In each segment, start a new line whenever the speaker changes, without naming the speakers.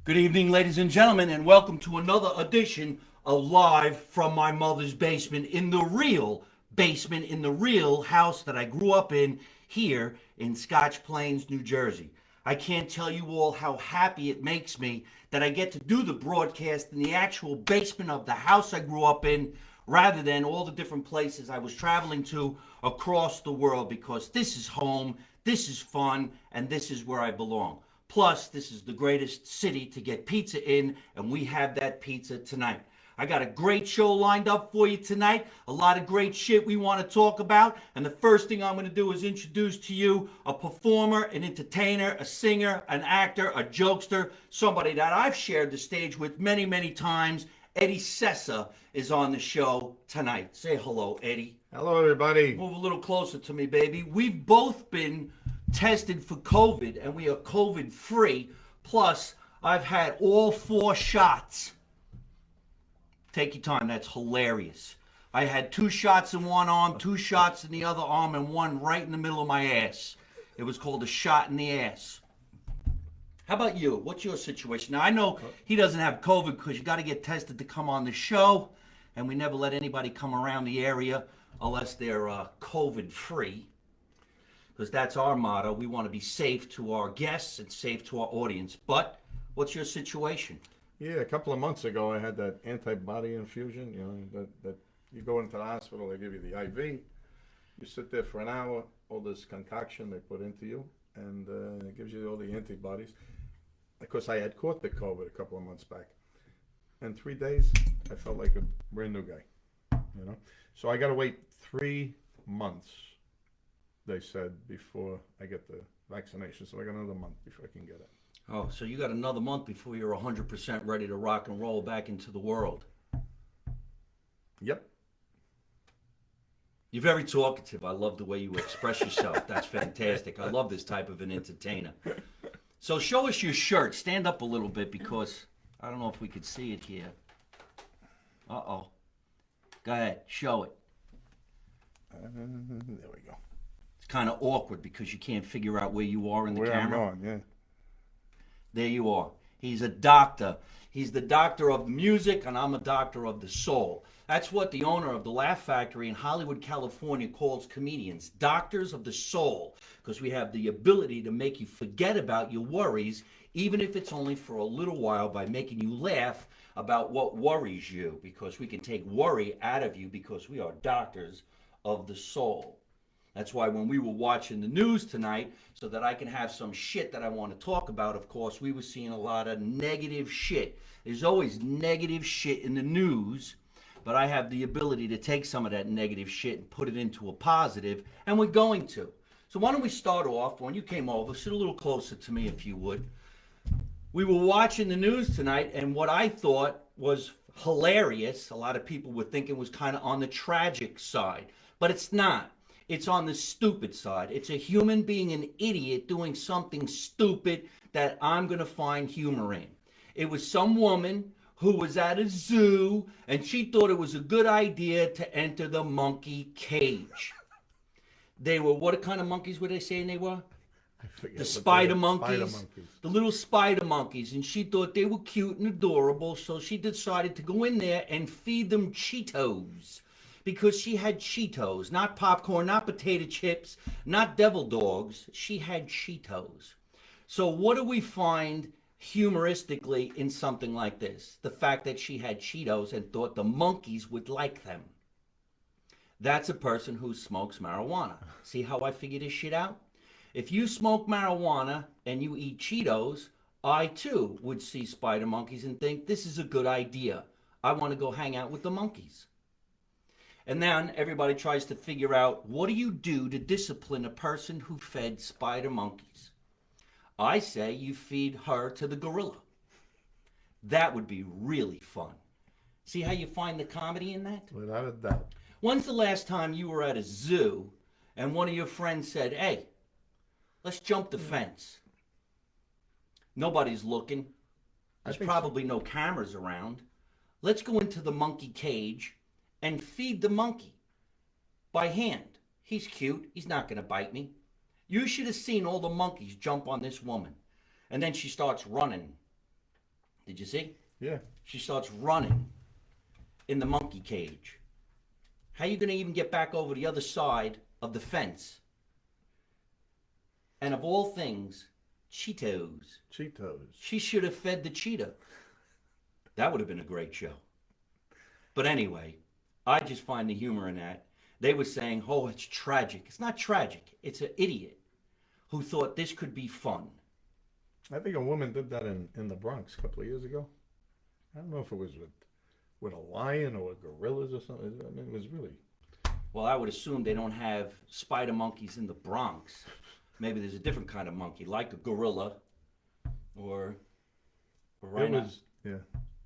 Good evening, ladies and gentlemen, and welcome to another edition of Live from My Mother's Basement in the real house that I grew up in here in Scotch Plains, New Jersey. I can't tell you all how happy it makes me that I get to do the broadcast in the actual basement of the house I grew up in rather than all the different places I was traveling to across the world because this is home, this is fun, and this is where I belong. Plus, this is the greatest city to get pizza in, and we have that pizza tonight. I got a great show lined up for you tonight. A lot of great shit we want to talk about. And the first thing I'm going to do is introduce to you a performer, an entertainer, a singer, an actor, a jokester, somebody that I've shared the stage with many, many times. Eddie Sessa is on the show tonight. Say hello, Eddie.
Hello, everybody.
Move a little closer to me, baby. We've both been tested for COVID, and we are COVID free. Plus, I've had all 4 shots. Take your time. That's hilarious. I had 2 shots in one arm, 2 shots in the other arm, and one right in the middle of my ass. It was called a shot in the ass. How about you? What's your situation? Now, I know he doesn't have COVID because you got to get tested to come on the show, and we never let anybody come around the area unless they're COVID free, because that's our motto. We want to be safe to our guests and safe to our audience. But what's your situation?
Yeah, a couple of months ago, I had that antibody infusion. That you go into the hospital, they give you the IV. You sit there for an hour, all this concoction they put into you, and it gives you all the antibodies. Of course, I had caught the COVID a couple of months back. In 3 days, I felt like a brand new guy. So I got to wait 3 months, they said, before I get the vaccination. So I got another month before I can get it.
Oh, so you got another month before you're 100% ready to rock and roll back into the world.
Yep.
You're very talkative. I love the way you express yourself. That's fantastic. I love this type of an entertainer. So show us your shirt. Stand up a little bit because I don't know if we could see it here. Uh-oh. Go ahead. Show it.
There we go.
It's kind of awkward because you can't figure out where you are in the
Where
camera.
I'm going, yeah.
There you are. He's a doctor. He's the doctor of music, and I'm a doctor of the soul. That's what the owner of the Laugh Factory in Hollywood, California calls comedians, doctors of the soul, because we have the ability to make you forget about your worries, even if it's only for a little while, by making you laugh about what worries you, because we can take worry out of you because we are doctors of the soul. That's why when we were watching the news tonight, so that I can have some shit that I want to talk about, of course, we were seeing a lot of negative shit. There's always negative shit in the news, but I have the ability to take some of that negative shit and put it into a positive, and we're going to. So why don't we start off, when you came over, sit a little closer to me if you would. We were watching the news tonight, and what I thought was hilarious, a lot of people were thinking was kind of on the tragic side, but it's not. It's on the stupid side. It's a human being an idiot doing something stupid that I'm going to find humor in. It was some woman who was at a zoo and she thought it was a good idea to enter the monkey cage. They were, what kind of monkeys were they saying they were?
I forget.
The spider monkeys.
Spider monkeys.
The little spider monkeys. And she thought they were cute and adorable, so she decided to go in there and feed them Cheetos. Because she had Cheetos, not popcorn, not potato chips, not devil dogs. She had Cheetos. So what do we find humoristically in something like this? The fact that she had Cheetos and thought the monkeys would like them. That's a person who smokes marijuana. See how I figure this shit out? If you smoke marijuana and you eat Cheetos, I too would see spider monkeys and think, this is a good idea. I want to go hang out with the monkeys. And then everybody tries to figure out, what do you do to discipline a person who fed spider monkeys? I say you feed her to the gorilla. That would be really fun. See how you find the comedy in that?
Without a doubt.
When's the last time you were at a zoo and one of your friends said, hey, let's jump the fence? Nobody's looking. There's probably no cameras around. Let's go into the monkey cage and feed the monkey by hand. He's cute. He's not going to bite me. You should have seen all the monkeys jump on this woman. And then she starts running Did you see?
Yeah.
She starts running in the monkey cage. How you going to even get back over the other side of the fence? And of all things, Cheetos.
Cheetos.
She should have fed the cheetah. That would have been a great show. But anyway, I just find the humor in that. They were saying, oh, it's tragic. It's not tragic. It's an idiot who thought this could be fun.
I think a woman did that in the Bronx a couple of years ago. I don't know if it was with a lion or gorillas or something. I mean, it was really...
Well, I would assume they don't have spider monkeys in the Bronx. Maybe there's a different kind of monkey, like a gorilla or a rhino.
It was, yeah.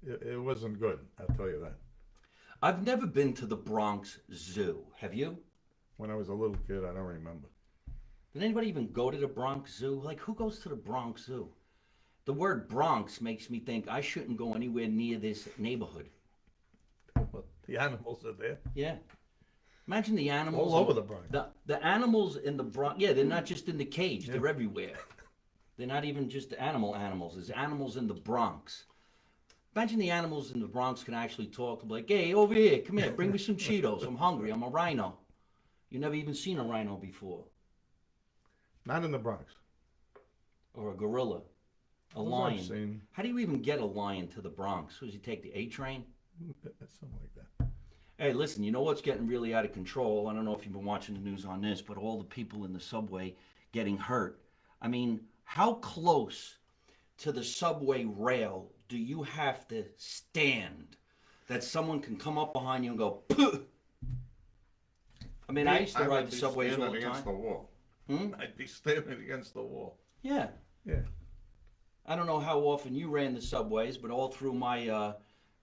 It wasn't good, I'll tell you that.
I've never been to the Bronx Zoo. Have you?
When I was a little kid, I don't remember.
Did anybody even go to the Bronx Zoo? Like, who goes to the Bronx Zoo? The word Bronx makes me think I shouldn't go anywhere near this neighborhood.
Well, the animals are there.
Yeah. Imagine the animals.
All over the Bronx.
The animals in the Bronx, yeah, they're not just in the cage. They're everywhere. They're not even just animals. There's animals in the Bronx. Imagine the animals in the Bronx can actually talk. Like, hey, over here, come here, bring me some Cheetos. I'm hungry. I'm a rhino. You never even seen a rhino before.
Not in the Bronx.
Or a gorilla. A
Those
lion.
I've seen.
How do you even get a lion to the Bronx? Does he take the A train?
Something like that.
Hey, listen, you know what's getting really out of control? I don't know if you've been watching the news on this, but all the people in the subway getting hurt. I mean, how close to the subway rail do you have to stand that someone can come up behind you and go, puh? I mean, I used to ride the subways all the
against
time.
the wall.
Hmm?
I'd be standing against the wall.
Yeah.
Yeah.
I don't know how often you ran the subways, but all through my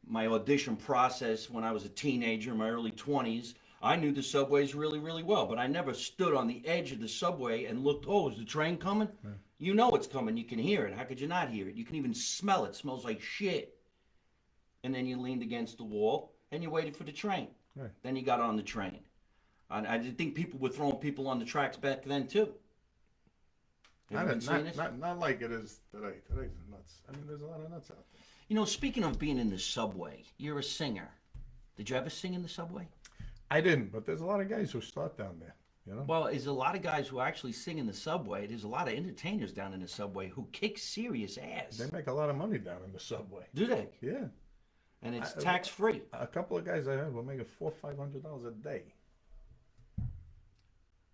my audition process when I was a teenager in my early 20s, I knew the subways really, really well. But I never stood on the edge of the subway and looked, oh, is the train coming? Yeah. You know it's coming. You can hear it. How could you not hear it? You can even smell it. It smells like shit. And then you leaned against the wall and you waited for the train.
Right.
Then you got on the train. I did think people were throwing people on the tracks back then, too.
Not like it is today. Today's nuts. I mean, there's a lot of nuts out there.
You know, speaking of being in the subway, you're a singer. Did you ever sing in the subway?
I didn't, but there's a lot of guys who start down there, you know?
Well, there's a lot of guys who actually sing in the subway. There's a lot of entertainers down in the subway who kick serious ass.
They make a lot of money down in the subway.
Do they?
Yeah.
And it's tax-free.
A couple of guys I heard were making $400-500 a day.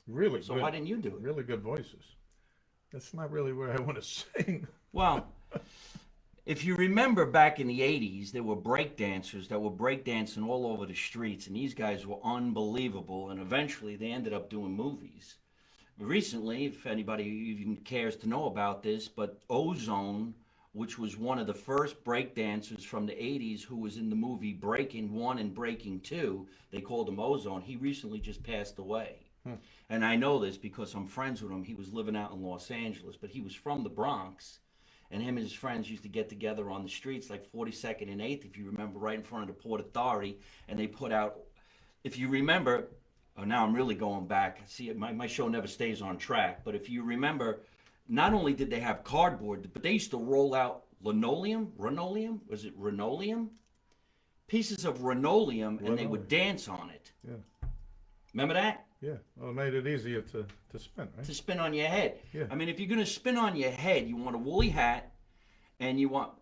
Really
So
good.
why didn't you do it?
Really good voices. That's not really where I want to sing.
Well, if you remember back in the 80s, there were break dancers that were breakdancing all over the streets, and these guys were unbelievable, and eventually they ended up doing movies. Recently, if anybody even cares to know about this, but Ozone, which was one of the first break dancers from the 80s who was in the movie Breaking 1 and Breaking 2, they called him Ozone, he recently just passed away. And I know this because I'm friends with him. He was living out in Los Angeles, but he was from the Bronx. And him and his friends used to get together on the streets like 42nd and 8th, if you remember, right in front of the Port Authority. And they put out, if you remember, oh, now I'm really going back. See, my show never stays on track. But if you remember, not only did they have cardboard, but they used to roll out linoleum? Was it linoleum? Pieces of linoleum, and they would dance on it.
Yeah.
Remember that?
Yeah. Well, it made it easier to spin, right?
To spin on your head.
Yeah.
I mean, if you're going to spin on your head, you want a woolly hat, and you want,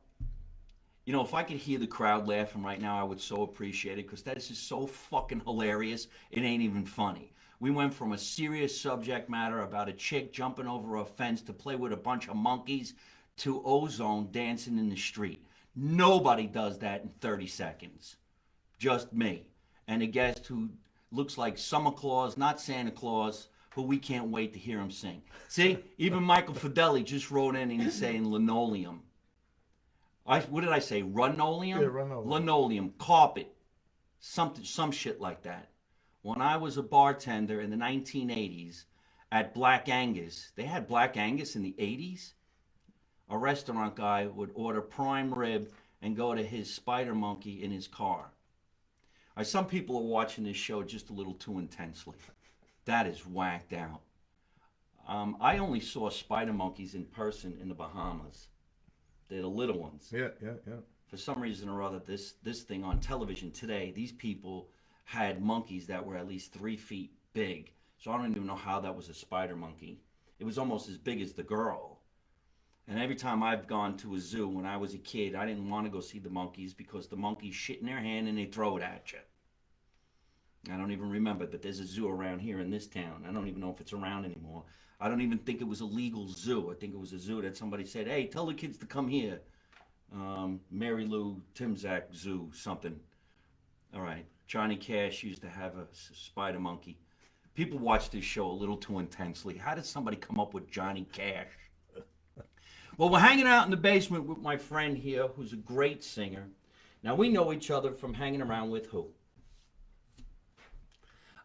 you know, if I could hear the crowd laughing right now, I would so appreciate it, because that is just so fucking hilarious. It ain't even funny. We went from a serious subject matter about a chick jumping over a fence to play with a bunch of monkeys to Ozone dancing in the street. Nobody does that in 30 seconds. Just me. And a guest who looks like Summer Claus, not Santa Claus, but we can't wait to hear him sing. See, even Michael Fideli just wrote in and he's saying linoleum. What did I say? Runoleum?
Yeah, runoleum.
Linoleum, carpet, some shit like that. When I was a bartender in the 1980s at Black Angus, they had Black Angus in the 80s. A restaurant guy would order prime rib and go to his spider monkey in his car. Some people are watching this show just a little too intensely. That is whacked out. I only saw spider monkeys in person in the Bahamas. They're the little ones.
Yeah.
For some reason or other, this thing on television today, these people had monkeys that were at least 3 feet big. So I don't even know how that was a spider monkey. It was almost as big as the girl. And every time I've gone to a zoo when I was a kid, I didn't want to go see the monkeys because the monkeys shit in their hand and they throw it at you. I don't even remember, but there's a zoo around here in this town. I don't even know if it's around anymore. I don't even think it was a legal zoo. I think it was a zoo that somebody said, hey, tell the kids to come here. Mary Lou Timzak Zoo, something. All right. Johnny Cash used to have a spider monkey. People watch this show a little too intensely. How did somebody come up with Johnny Cash? Well, we're hanging out in the basement with my friend here, who's a great singer. Now, we know each other from hanging around with who?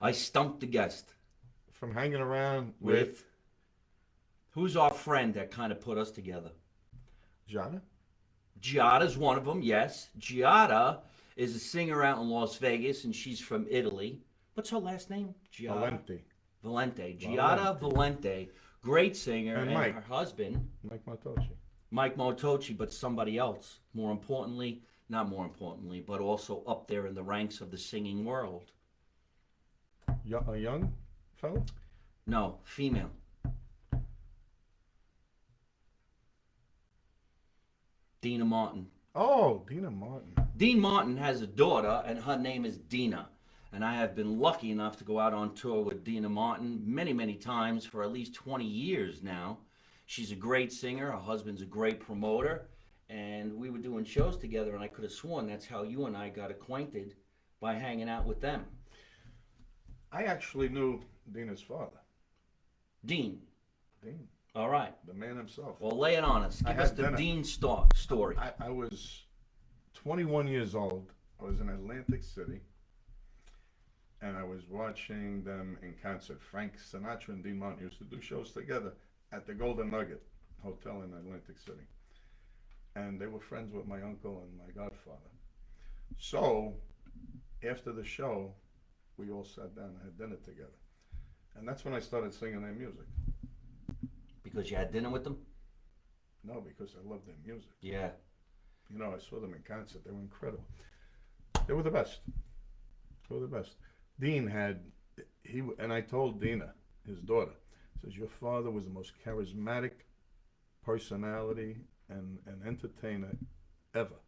I stumped the guest.
From hanging around
With? Who's our friend that kind of put us together?
Giada?
Giada's one of them, yes. Giada is a singer out in Las Vegas, and she's from Italy. What's her last name? Giada? Valente. Giada Valente. Great singer.
And Mike.
Her husband.
Mike Motochi.
Mike Motochi, but somebody else. Not more importantly, but also up there in the ranks of the singing world.
A young fellow?
No, female. Dina Martin.
Oh, Dina Martin.
Dean Martin has a daughter, and her name is Dina. And I have been lucky enough to go out on tour with Dina Martin many, many times for at least 20 years now. She's a great singer. Her husband's a great promoter. And we were doing shows together, and I could have sworn that's how you and I got acquainted, by hanging out with them.
I actually knew Dina's father.
Dean.
Dean.
All right.
The man himself.
Well, lay it on us. Give us the
dinner.
Dean story.
I was 21 years old. I was in Atlantic City. And I was watching them in concert. Frank Sinatra and Dean Martin used to do shows together at the Golden Nugget Hotel in Atlantic City. And they were friends with my uncle and my godfather. So, after the show, we all sat down and had dinner together. And that's when I started singing their music.
Because you had dinner with them?
No, because I loved their music.
Yeah.
You know, I saw them in concert. They were incredible. They were the best. They were the best. Dean and I told Dina, his daughter, says, your father was the most charismatic personality and entertainer ever,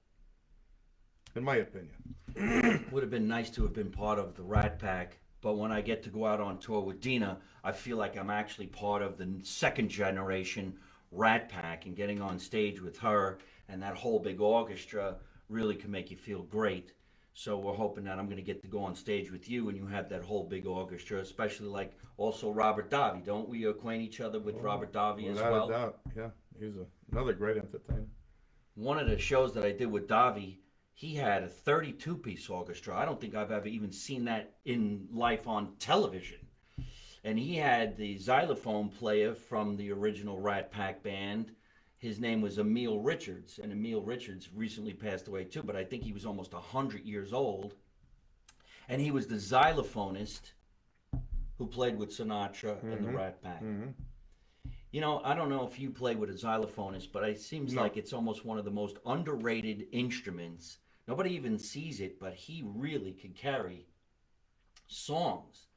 in my opinion.
Would have been nice to have been part of the Rat Pack, but when I get to go out on tour with Dina, I feel like I'm actually part of the second generation Rat Pack, and getting on stage with her and that whole big orchestra really can make you feel great. So we're hoping that I'm going to get to go on stage with you and you have that whole big orchestra, especially like also Robert Davi. Don't we acquaint each other with Robert Davi as well?
Without a doubt, yeah. He's another great entertainer.
One of the shows that I did with Davi, he had a 32-piece orchestra. I don't think I've ever even seen that in life on television. And he had the xylophone player from the original Rat Pack band. His name was Emil Richards, and Emil Richards recently passed away too, but I think he was almost 100 years old. And he was the xylophonist who played with Sinatra and the Rat Pack.
Mm-hmm.
You know, I don't know if you play with a xylophonist, but it seems like it's almost one of the most underrated instruments. Nobody even sees it, but he really can carry songs.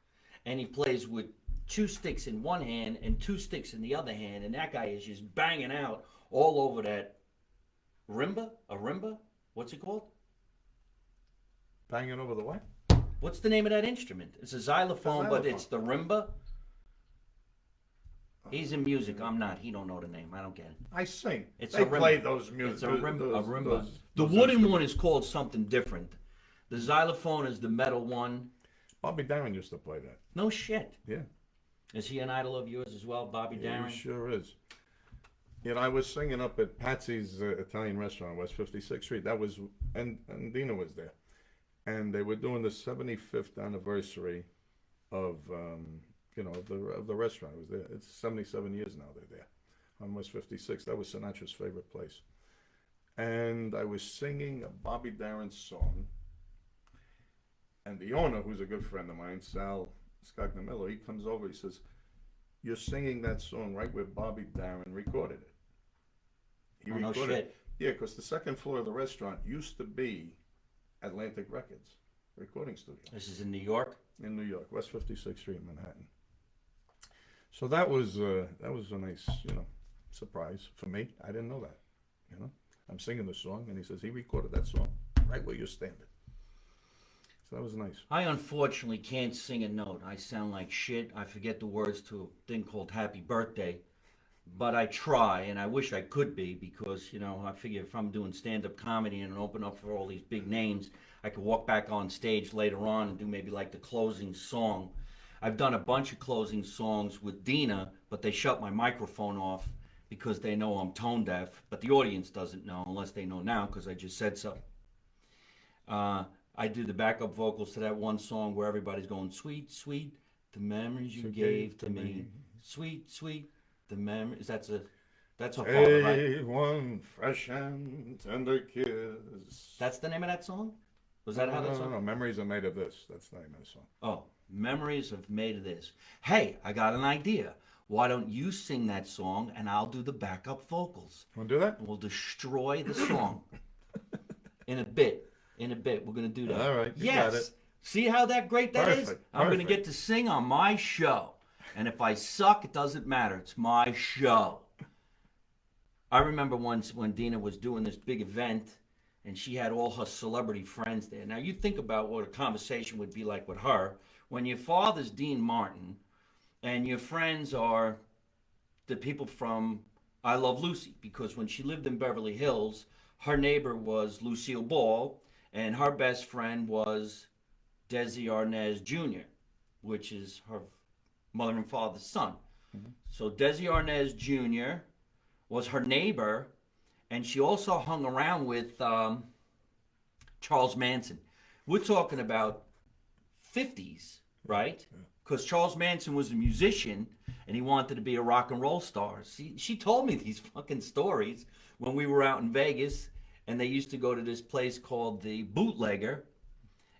And he plays with 2 sticks in one hand and 2 sticks in the other hand, and that guy is just banging out all over that rimba? A rimba? What's it called?
Banging over the what?
What's the name of that instrument? It's a xylophone, but it's the rimba. He's in music. I'm not. He don't know the name. I don't get it.
I sing.
It's
they
a rimba.
play those music.
It's a rimba. The
those
wooden one is called something different. The xylophone is the metal one.
Bobby Darin used to play that.
No shit.
Yeah.
Is he an idol of yours as well, Bobby Darin?
He sure is. You know, I was singing up at Patsy's Italian restaurant, West 56th Street. That was, and Dina was there. And they were doing the 75th anniversary of, of the restaurant. It was there. It's 77 years now they're there on West 56th. That was Sinatra's favorite place. And I was singing a Bobby Darin song. And the owner, who's a good friend of mine, Sal Scognamillo, he comes over, he says, you're singing that song right where Bobby Darin recorded it. He recorded it. Yeah, because the second floor of the restaurant used to be Atlantic Records recording studio
This is in New York.
in New York, West 56th Street, Manhattan. So that was a nice, surprise for me. I didn't know that. I'm singing the song, and he says he recorded that song right where you're standing. So that was nice.
I unfortunately can't sing a note. I sound like shit. I forget the words to a thing called Happy Birthday. But I try, and I wish I could be, because, I figure if I'm doing stand-up comedy and open up for all these big names, I could walk back on stage later on and do maybe like the closing song. I've done a bunch of closing songs with Dina, but they shut my microphone off because they know I'm tone deaf, but the audience doesn't know unless they know now because I just said so. I do the backup vocals to that one song where everybody's going, sweet, sweet, the memories you gave to me. Sweet, sweet, the memories. That's a father, right?
Hey, one fresh and tender kiss.
That's the name of that song? Was that how that song?
No. Memories are made of this. That's the name of the song.
Oh, memories have made of this. Hey, I got an idea. Why don't you sing that song and I'll do the backup vocals?
Want to do that?
We'll destroy the song in a bit. In a bit, we're gonna do that.
All right, you
yes.
got it.
See how that great that is?
Perfect,
I'm gonna
perfect.
get to sing on my show, and if I suck, it doesn't matter. It's my show. I remember once when Dina was doing this big event, and she had all her celebrity friends there. Now you think about what a conversation would be like with her when your father's Dean Martin, and your friends are the people from I Love Lucy, because when she lived in Beverly Hills, her neighbor was Lucille Ball, and her best friend was Desi Arnaz Jr., which is her mother and father's son. Mm-hmm. So Desi Arnaz Jr. was her neighbor, and she also hung around with Charles Manson. We're talking about 50s, right? Because Charles Manson was a musician, and he wanted to be a rock and roll star. She told me these fucking stories when we were out in Vegas, and they used to go to this place called the Bootlegger,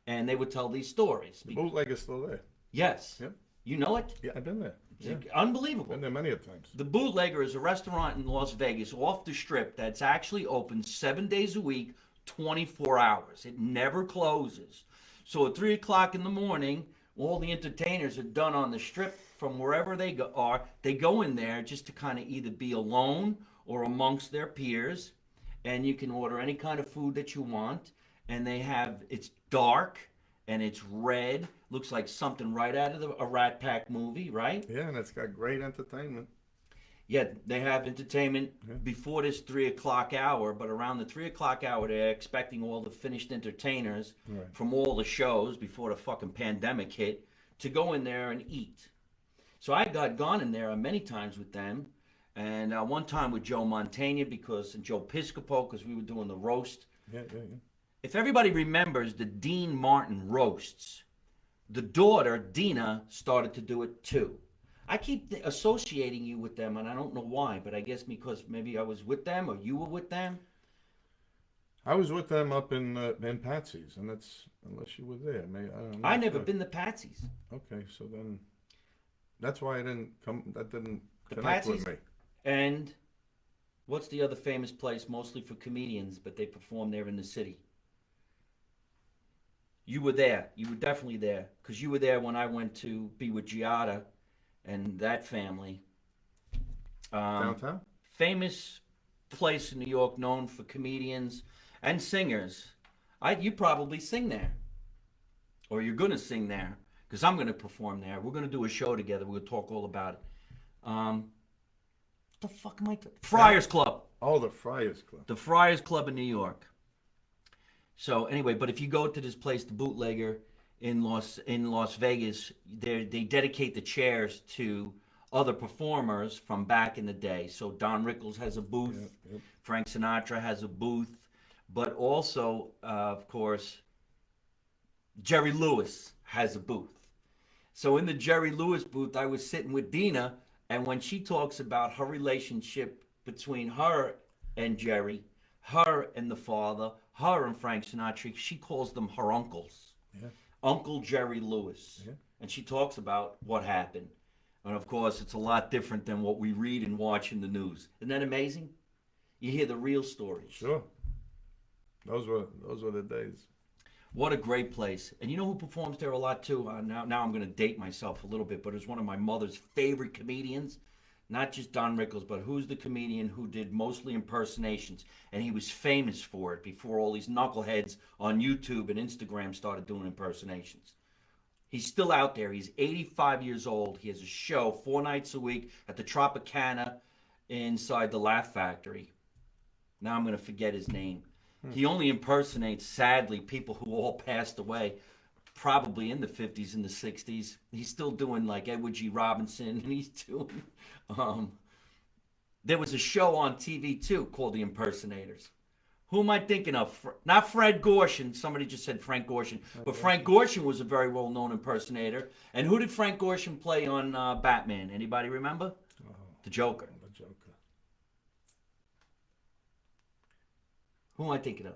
and they would tell these stories.
The Bootlegger's still there.
Yes.
Yep.
You know it?
Yeah, I've been there. Yeah.
Unbelievable.
Been there many a times.
The Bootlegger is a restaurant in Las Vegas off the strip that's actually open 7 days a week, 24 hours. It never closes. So at 3 o'clock in the morning, all the entertainers are done on the strip from wherever they are. They go in there just to kind of either be alone or amongst their peers. And you can order any kind of food that you want. And it's dark and it's red. Looks like something right out of a Rat Pack movie, right?
Yeah, and it's got great entertainment.
Yeah, they have entertainment before this 3 o'clock hour, but around the 3 o'clock hour, they're expecting all the finished entertainers from all the shows before the fucking pandemic hit to go in there and eat. So I got gone in there many times with them, and one time with Joe Mantegna and Joe Piscopo because we were doing the roast.
Yeah.
If everybody remembers the Dean Martin roasts, the daughter, Dina, started to do it too. I keep associating you with them, and I don't know why, but I guess because maybe I was with them or you were with them.
I was with them up in Patsy's, and that's unless you were there.
I never been to Patsy's.
Okay, so then that's why I didn't come. That didn't
The
connect
Patsy's
with me.
and what's the other famous place, mostly for comedians, but they perform there in the city? You were there. You were definitely there because you were there when I went to be with Giada and that family.
Downtown?
Famous place in New York known for comedians and singers. You probably sing there. Or you're going to sing there because I'm going to perform there. We're going to do a show together. We'll talk all about it. What the fuck am I talking? Friars Club.
Oh, the Friars Club.
The Friars Club in New York. So anyway, but if you go to this place, the Bootlegger in Las Vegas, they dedicate the chairs to other performers from back in the day. So Don Rickles has a booth, Frank Sinatra has a booth, but also, of course, Jerry Lewis has a booth. So in the Jerry Lewis booth, I was sitting with Dina, and when she talks about her relationship between her and Jerry, her and the father, her and Frank Sinatra, she calls them her uncles.
Yeah.
Uncle Jerry Lewis. Yeah. And she talks about what happened. And of course, it's a lot different than what we read and watch in the news. Isn't that amazing? You hear the real stories.
Sure. Those were the days.
What a great place. And you know who performs there a lot too? Now I'm going to date myself a little bit, but it's one of my mother's favorite comedians. Not just Don Rickles, but who's the comedian who did mostly impersonations? And he was famous for it before all these knuckleheads on YouTube and Instagram started doing impersonations. He's still out there. He's 85 years old. He has a show 4 nights a week at the Tropicana inside the Laugh Factory. Now I'm going to forget his name. He only impersonates, sadly, people who all passed away, probably in the 50s and the 60s. He's still doing like Edward G. Robinson, and he's doing. There was a show on TV too called The Impersonators. Who am I thinking of? Not Fred Gorshin. Somebody just said Frank Gorshin. But Frank Gorshin was a very well-known impersonator. And who did Frank Gorshin play on Batman? Anybody remember? The Joker.
The Joker.
Who am I thinking of?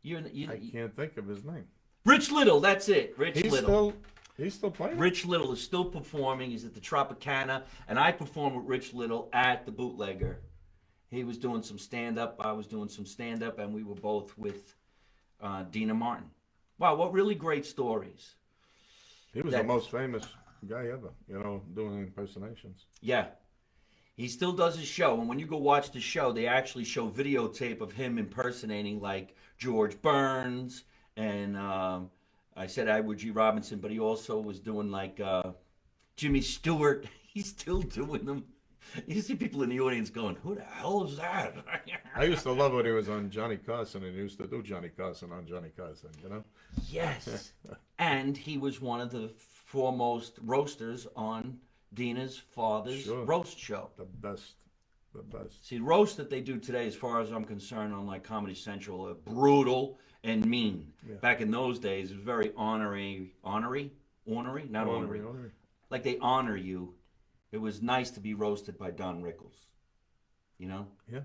I can't think of his name.
Rich Little, that's it. Rich Little.
He's still playing?
Rich Little is still performing. He's at the Tropicana, and I performed with Rich Little at the Bootlegger. He was doing some stand-up, I was doing some stand-up, and we were both with Dina Martin. Wow, what really great stories.
He was the most famous guy ever, doing impersonations.
Yeah. He still does his show, and when you go watch the show, they actually show videotape of him impersonating like George Burns, and I said Edward G. Robinson, but he also was doing like Jimmy Stewart. He's still doing them. You see people in the audience going, "Who the hell is that?"
I used to love when he was on Johnny Carson, and he used to do Johnny Carson on Johnny Carson,
Yes. And he was one of the foremost roasters on Dina's father's roast show.
The best.
See, roast that they do today, as far as I'm concerned, on like Comedy Central, are brutal and mean. Yeah. Back in those days, it was very ornery, like they honor you. It was nice to be roasted by Don Rickles,
Yeah.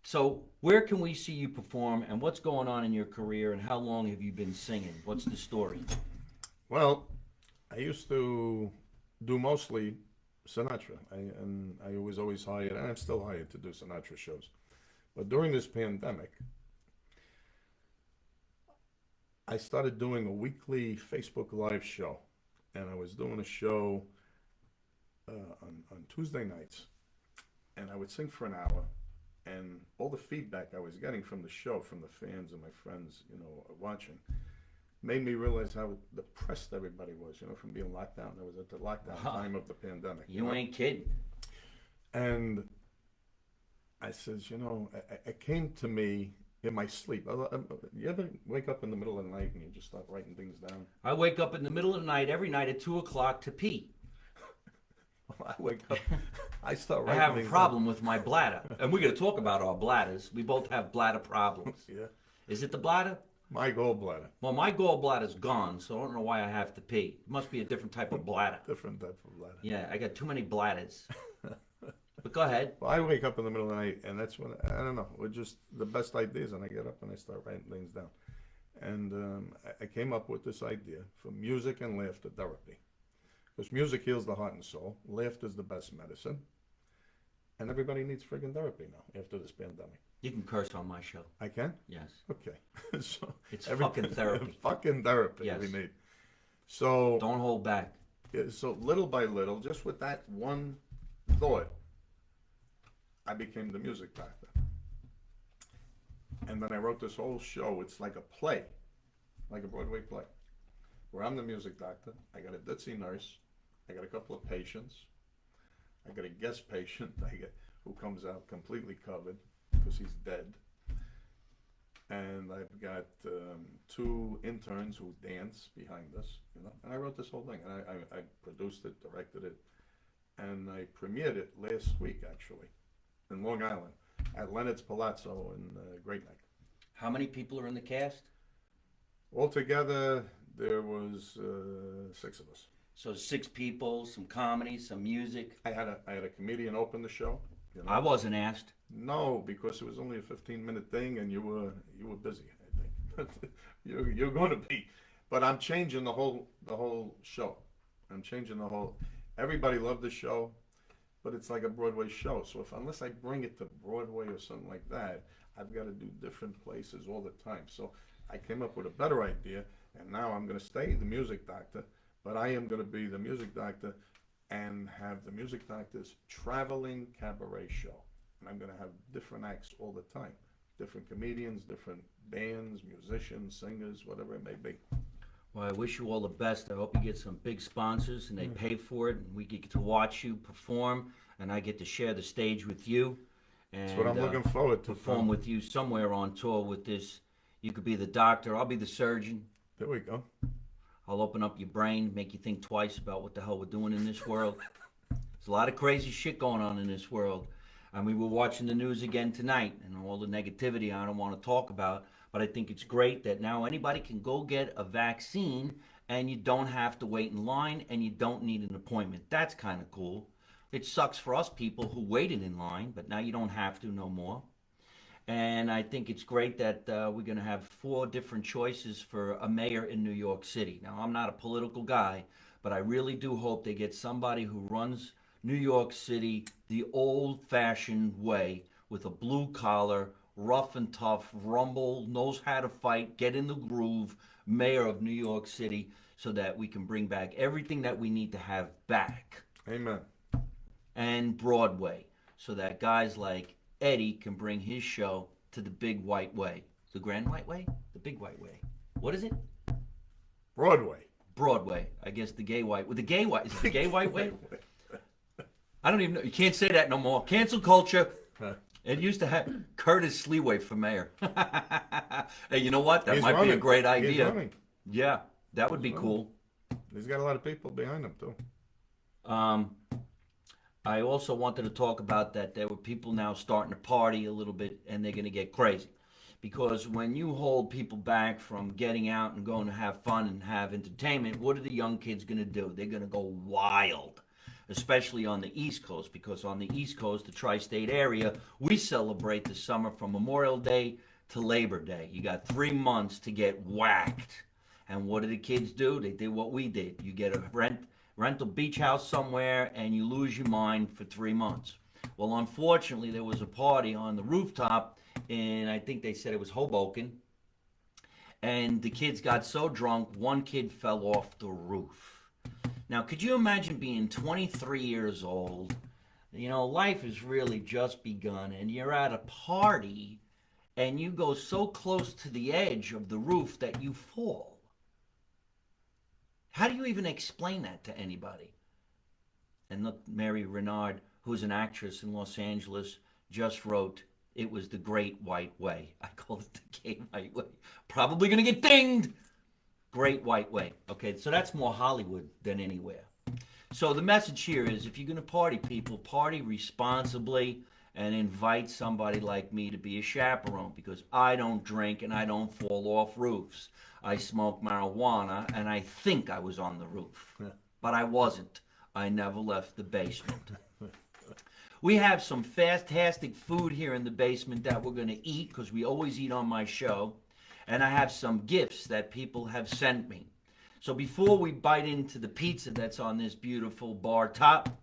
So where can we see you perform, and what's going on in your career, and how long have you been singing? What's the story?
Well, I used to do mostly Sinatra, and I was always hired, and I'm still hired to do Sinatra shows. But during this pandemic, I started doing a weekly Facebook Live show, and I was doing a show on Tuesday nights, and I would sing for an hour, and all the feedback I was getting from the show, from the fans and my friends, watching, made me realize how depressed everybody was, from being locked down. I was at the lockdown time of the pandemic.
You ain't kidding.
And I says, it came to me in my sleep. You ever wake up in the middle of the night and you just start writing things down?
I wake up in the middle of the night every night at 2 o'clock to pee.
I wake up, I start
I
writing
have a
things
problem with my bladder. And we're going to talk about our bladders. We both have bladder problems.
Yeah.
Is it the bladder?
My gallbladder.
Well, my gallbladder's gone, so I don't know why I have to pee. It must be a different type of bladder.
Different type of bladder.
Yeah, I got too many bladders. But go ahead.
Well, I wake up in the middle of the night, and that's when, I don't know, it's just the best ideas, and I get up and I start writing things down. And I came up with this idea for music and laughter therapy. Because music heals the heart and soul. Laughter is the best medicine. And everybody needs friggin' therapy now after this pandemic.
You can curse on my show.
I can?
Yes.
Okay. So
it's fucking therapy.
Fucking therapy
yes.
we need. So
don't hold back.
So little by little, just with that one thought, I became the music doctor. And then I wrote this whole show. It's like a play, like a Broadway play, where I'm the music doctor. I got a ditzy nurse. I got a couple of patients. I got a guest patient who comes out completely covered because he's dead. And I've got 2 interns who dance behind us, And I wrote this whole thing. And I produced it, directed it, and I premiered it last week, actually, in Long Island, at Leonard's Palazzo in Great Neck.
How many people are in the cast?
Altogether, there was 6 of us.
So 6 people, some comedy, some music.
I had a comedian open the show.
I wasn't asked.
No, because it was only a 15-minute thing, and you were busy. I think you're going to be. But I'm changing the whole show. I'm changing the whole. Everybody loved the show. but it's like a Broadway show. So unless I bring it to Broadway or something like that, I've got to do different places all the time. So I came up with a better idea, and now I'm going to stay the music doctor, but I am going to be the music doctor and have the music doctor's traveling cabaret show. And I'm going to have different acts all the time, different comedians, different bands, musicians, singers, whatever it may be.
Well, I wish you all the best. I hope you get some big sponsors and they pay for it, and we get to watch you perform, and I get to share the stage with you. And,
That's what I'm looking forward to.
perform with you somewhere on tour with this. You could be the doctor. I'll be the surgeon.
There we go.
I'll open up your brain, make you think twice about what the hell we're doing in this world. There's a lot of crazy shit going on in this world. And we were watching the news again tonight, and all the negativity I don't want to talk about. But I think it's great that now anybody can go get a vaccine and you don't have to wait in line and you don't need an appointment. That's kind of cool. It sucks for us people who waited in line, but now you don't have to no more. And I think it's great that we're going to have 4 different choices for a mayor in New York City. Now, I'm not a political guy, but I really do hope they get somebody who runs New York City the old-fashioned way with a blue collar, rough and tough, rumble, knows how to fight, get in the groove, mayor of New York City, so that we can bring back everything that we need to have back.
Amen.
And Broadway, so that guys like Eddie can bring his show to the big white way. The Grand White Way? The big white way. What is it?
Broadway.
Broadway. I guess the gay white. Well, the gay white. Is it the gay white way? I don't even know. You can't say that no more. Cancel culture. It used to have Curtis Sleeway for mayor. Hey, you know what? That
He's
might be a
running.
great
He's
idea.
running.
Yeah, that would be
He's
cool.
He's got a lot of people behind him too.
I also wanted to talk about that there were people now starting to party a little bit, and they're going to get crazy. Because when you hold people back from getting out and going to have fun and have entertainment, what are the young kids going to do? They're going to go wild, especially on the East Coast, because on the East Coast, the tri-state area, we celebrate the summer from Memorial Day to Labor Day. You got 3 months to get whacked. And what do the kids do? They did what we did. You get a rental beach house somewhere, and you lose your mind for 3 months. Well, unfortunately, there was a party on the rooftop, and I think they said it was Hoboken. And the kids got so drunk, one kid fell off the roof. Now, could you imagine being 23 years old? You know, life has really just begun, and you're at a party, and you go so close to the edge of the roof that you fall. How do you even explain that to anybody? And look, Mary Renard, who's an actress in Los Angeles, just wrote, "It was the Great White Way." I call it the Gay White Way. Probably going to get dinged. Great White Way. Okay, so that's more Hollywood than anywhere. So the message here is, if you're going to party, people, party responsibly and invite somebody like me to be a chaperone, because I don't drink and I don't fall off roofs. I smoke marijuana, and I think I was on the roof, but I wasn't. I never left the basement. We have some fantastic food here in the basement that we're going to eat, because we always eat on my show, and I have some gifts that people have sent me. So before we bite into the pizza that's on this beautiful bar top,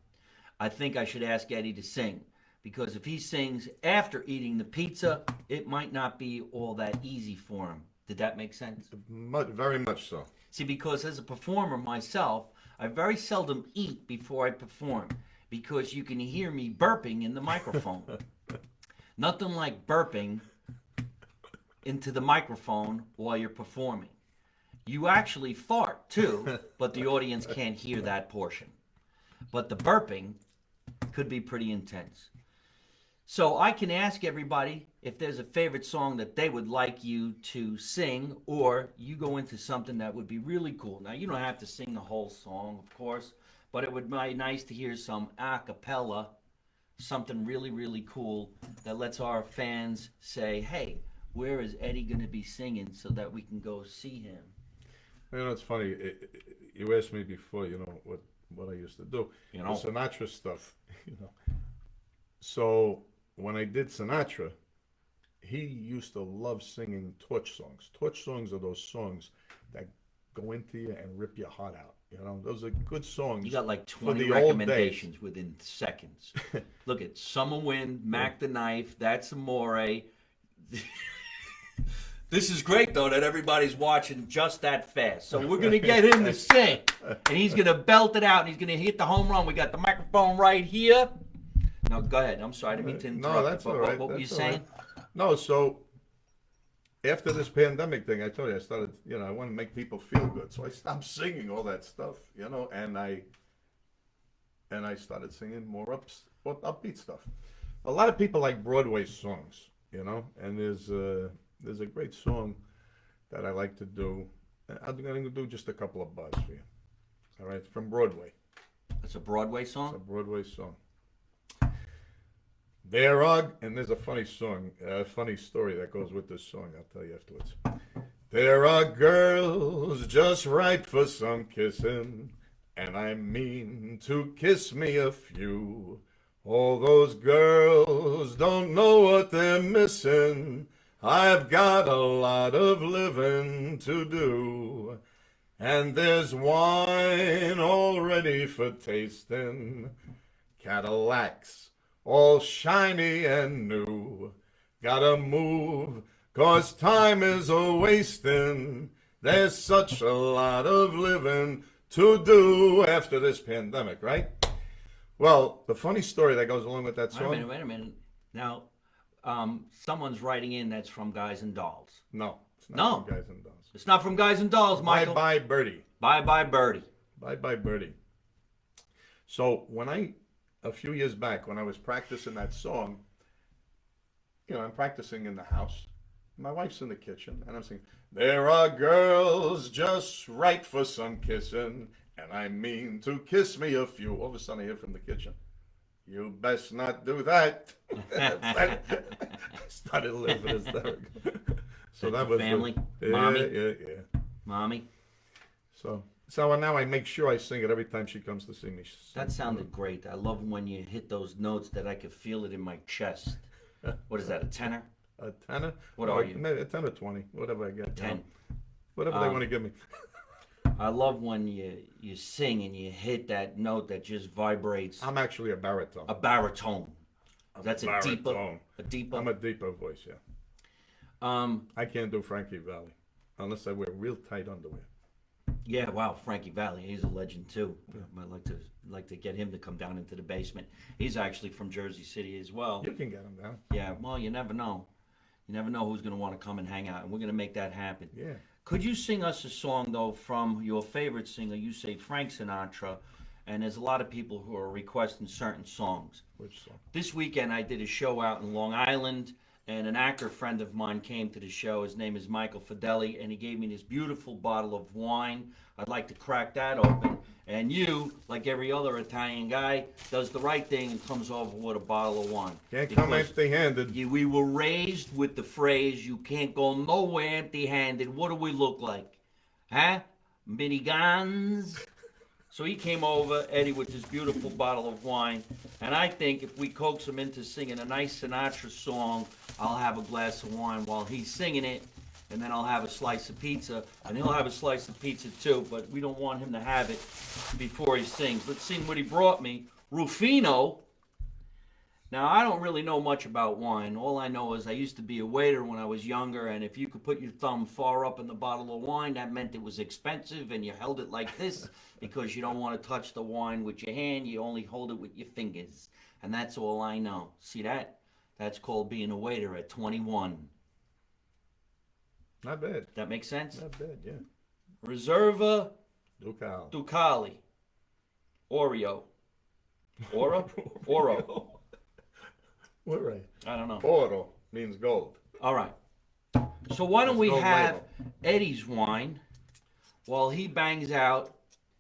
I think I should ask Eddie to sing, because if he sings after eating the pizza, it might not be all that easy for him. Did that make sense?
Very much so.
See, because as a performer myself, I very seldom eat before I perform, because you can hear me burping in the microphone. Nothing like burping into the microphone while you're performing. You actually fart too, but the audience can't hear that portion. But the burping could be pretty intense. So I can ask everybody if there's a favorite song that they would like you to sing, or you go into something that would be really cool. Now, you don't have to sing the whole song, of course, but it would be nice to hear some a cappella, something really, really cool that lets our fans say, hey, where is Eddie going to be singing, so that we can go see him?
You know, it's funny. You asked me before, you know, what I used to do.
You know.
The Sinatra stuff, you know. So when I did Sinatra, he used to love singing torch songs. Torch songs are those songs that go into you and rip your heart out. You know, those are good songs.
You got like
for
20
the old days.
recommendations within seconds. Look at Summer Wind, Mac the Knife, That's Amore. This is great, though, that everybody's watching just that fast. So we're going to get him to sing, and he's going to belt it out, and he's going to hit the home run. We got the microphone right here. No, go ahead. I'm sorry. I didn't mean to interrupt.
No, that's all right.
What were you
That's all
saying?
right. No, so after this pandemic thing, I told you I started, I want to make people feel good. So I stopped singing all that stuff, and I started singing more upbeat stuff. A lot of people like Broadway songs, and there's a great song that I like to do. I'm going to do just a couple of bars for you. All right, from Broadway.
It's a Broadway
It's a
song?
Broadway song. And there's a funny story that goes with this song. I'll tell you afterwards. There are girls just right for some kissing, and I mean to kiss me a few. All those girls don't know what they're missing. I've got a lot of living to do, and there's wine all ready for tasting. Cadillacs all shiny and new. Gotta move, 'cause time is a-wasting. There's such a lot of living to do after this pandemic, right? Well, the funny story that goes along with that song...
Wait a minute. Now, someone's writing in that's from Guys and Dolls.
No, it's not
No.
from Guys and Dolls.
It's not from Guys and Dolls, Michael.
Bye-bye, Birdie.
Bye-bye, Birdie.
Bye-bye, Birdie. So a few years back, when I was practicing that song, I'm practicing in the house. My wife's in the kitchen, and I'm singing, there are girls just right for some kissing, and I mean to kiss me a few. All of a sudden, I hear from the kitchen, you best not do that. I started laughing hysterical. So that was
family?
Mommy? Yeah.
Mommy?
So now I make sure I sing it every time she comes to see me.
That sounded great. I love when you hit those notes that I could feel it in my chest. What is that, a tenor?
A tenor?
What are you?
Maybe a 10 or 20, whatever I get.
10.
Whatever they want to give me.
I love when you sing and you hit that note that just vibrates.
I'm actually a baritone.
A baritone. That's a deeper.
baritone.
A deeper.
I'm a deeper voice, yeah. I can't do Frankie Valli unless I wear real tight underwear.
Yeah, wow, Frankie Valli, he's a legend too. I'd like to get him to come down into the basement. He's actually from Jersey City as well.
You can get him down.
Yeah, well, you never know. You never know who's going to want to come and hang out, and we're going to make that happen.
Yeah.
Could you sing us a song, though, from your favorite singer? You say Frank Sinatra, and there's a lot of people who are requesting certain songs.
Which song?
This weekend I did a show out in Long Island, and an actor friend of mine came to the show. His name is Michael Fideli, and he gave me this beautiful bottle of wine. I'd like to crack that open. And you, like every other Italian guy, does the right thing and comes over with a bottle of wine.
Can't come empty-handed.
We were raised with the phrase, you can't go nowhere empty-handed. What do we look like? Huh? Minigans? So he came over, Eddie, with this beautiful bottle of wine. And I think if we coax him into singing a nice Sinatra song, I'll have a glass of wine while he's singing it. And then I'll have a slice of pizza. And he'll have a slice of pizza too. But we don't want him to have it before he sings. Let's see what he brought me. Rufino. Now, I don't really know much about wine. All I know is I used to be a waiter when I was younger, and if you could put your thumb far up in the bottle of wine, that meant it was expensive, and you held it like this because you don't want to touch the wine with your hand. You only hold it with your fingers, and that's all I know. See that? That's called being a waiter at 21.
Not bad.
That makes sense?
Not bad, yeah.
Reserva
Ducal.
Ducali. Oreo. Oro? Oro.
What right?
I don't know.
Oro means gold.
All right. So why don't we
Gold
have
label.
Eddie's wine while he bangs out?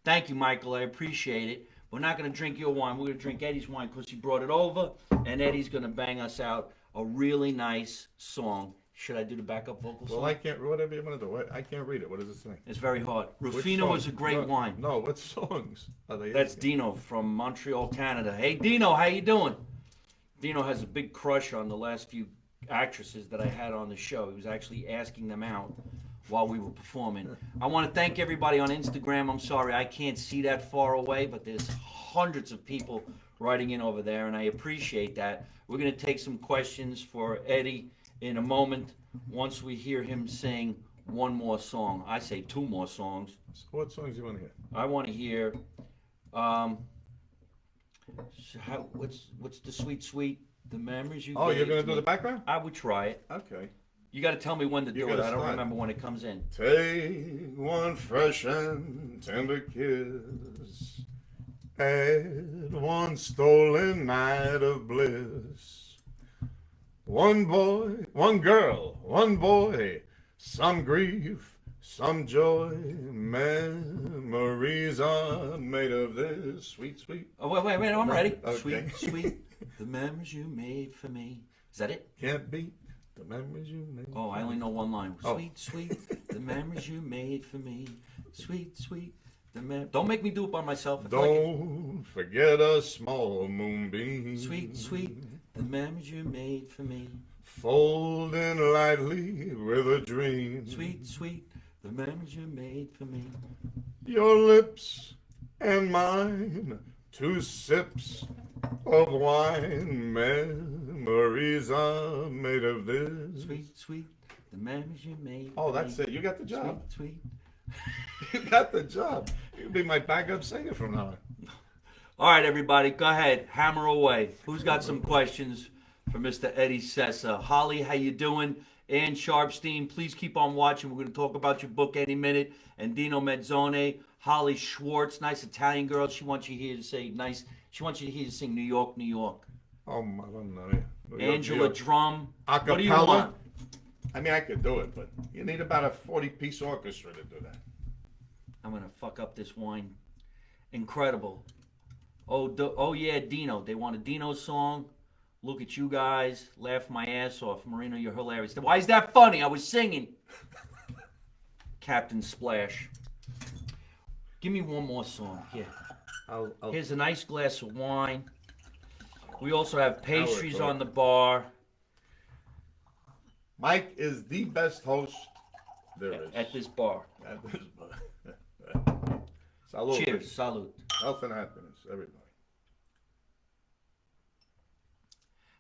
Thank you, Michael. I appreciate it. We're not going to drink your wine. We're going to drink Eddie's wine because he brought it over, and Eddie's going to bang us out a really nice song. Should I do the backup vocal song?
Well, I can't. Whatever you want to do. I can't read it. What does it say?
It's very hard.
Which
Rufino
songs?
is a great wine.
No, what songs are they?
That's
asking?
Dino from Montreal, Canada. Hey, Dino, how you doing? Dino has a big crush on the last few actresses that I had on the show. He was actually asking them out while we were performing. I want to thank everybody on Instagram. I'm sorry I can't see that far away, but there's hundreds of people writing in over there, and I appreciate that. We're going to take some questions for Eddie in a moment once we hear him sing one more song. I say two more songs.
So what songs do you want to hear?
I want to hear, what's the sweet, the memories you
Oh,
gave
you're going
to
to do
me.
the background?
I would try it.
Okay.
You got to tell me when to
You
do it.
gotta
I don't
start.
remember when it comes in.
Take one fresh and tender kiss at one stolen night of bliss. One boy, one girl, one boy, some grief, some joy. Memories are made of this. Sweet, sweet.
Oh, wait, I'm ready.
Okay.
Sweet, the memories you made for me. Is that it?
Can't beat the memories you made.
Oh, I only know one line.
Oh.
Sweet, the memories you made for me. Sweet, the Don't make me do it by myself. I feel like
Don't forget a small moonbeam.
Sweet, the memories you made for me.
Folding lightly with a dream.
Sweet, the memories you made for me.
Your lips and mine, two sips of wine. Memories are made of this.
Sweet, the memories you made.
Oh,
for
that's
me.
it. You got the job.
Sweet.
You got the job. You'll be my backup singer from now on.
All right, everybody, go ahead, hammer away. Who's got some questions for Mr. Eddie Sessa? Holly, how you doing? Ann Sharpstein, please keep on watching. We're going to talk about your book any minute. And Dino Mezzone, Holly Schwartz, nice Italian girl. She wants you here to say nice. She wants you to hear to sing New York, New York.
Oh, I don't know. New York,
Angela
New York.
Drum.
Acapella?
What do you want?
I mean, I could do it, but you need about a 40-piece orchestra to do that.
I'm going to fuck up this wine. Incredible. Oh yeah, Dino. They want a Dino song. Look at you guys. Laugh my ass off. Marino, you're hilarious. Why is that funny? I was singing. Captain Splash. Give me one more song. Here.
I'll
Here's a nice glass of wine. We also have pastries
talk.
on the bar.
Mike is the best host there is.
At this bar.
At this bar. Salud.
Cheers. Salute.
Health and happiness, everybody.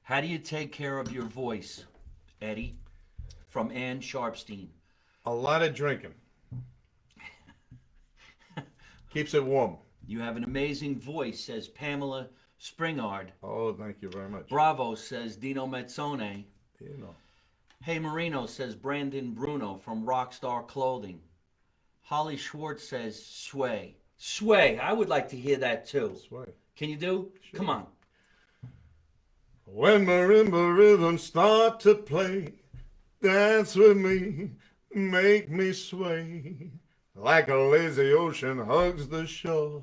How do you take care of your voice, Eddie? From Ann Sharpstein.
A lot of drinking. Keeps it warm.
You have an amazing voice, says Pamela Springard.
Oh, thank you very much.
Bravo, says Dino Mezzone.
You know.
Hey Marino, says Brandon Bruno from Rockstar Clothing. Holly Schwartz says sway. Sway, I would like to hear that too.
Sway.
Can you do?
Sure.
Come on.
When marimba rhythms start to play, dance with me, make me sway. Like a lazy ocean hugs the shore,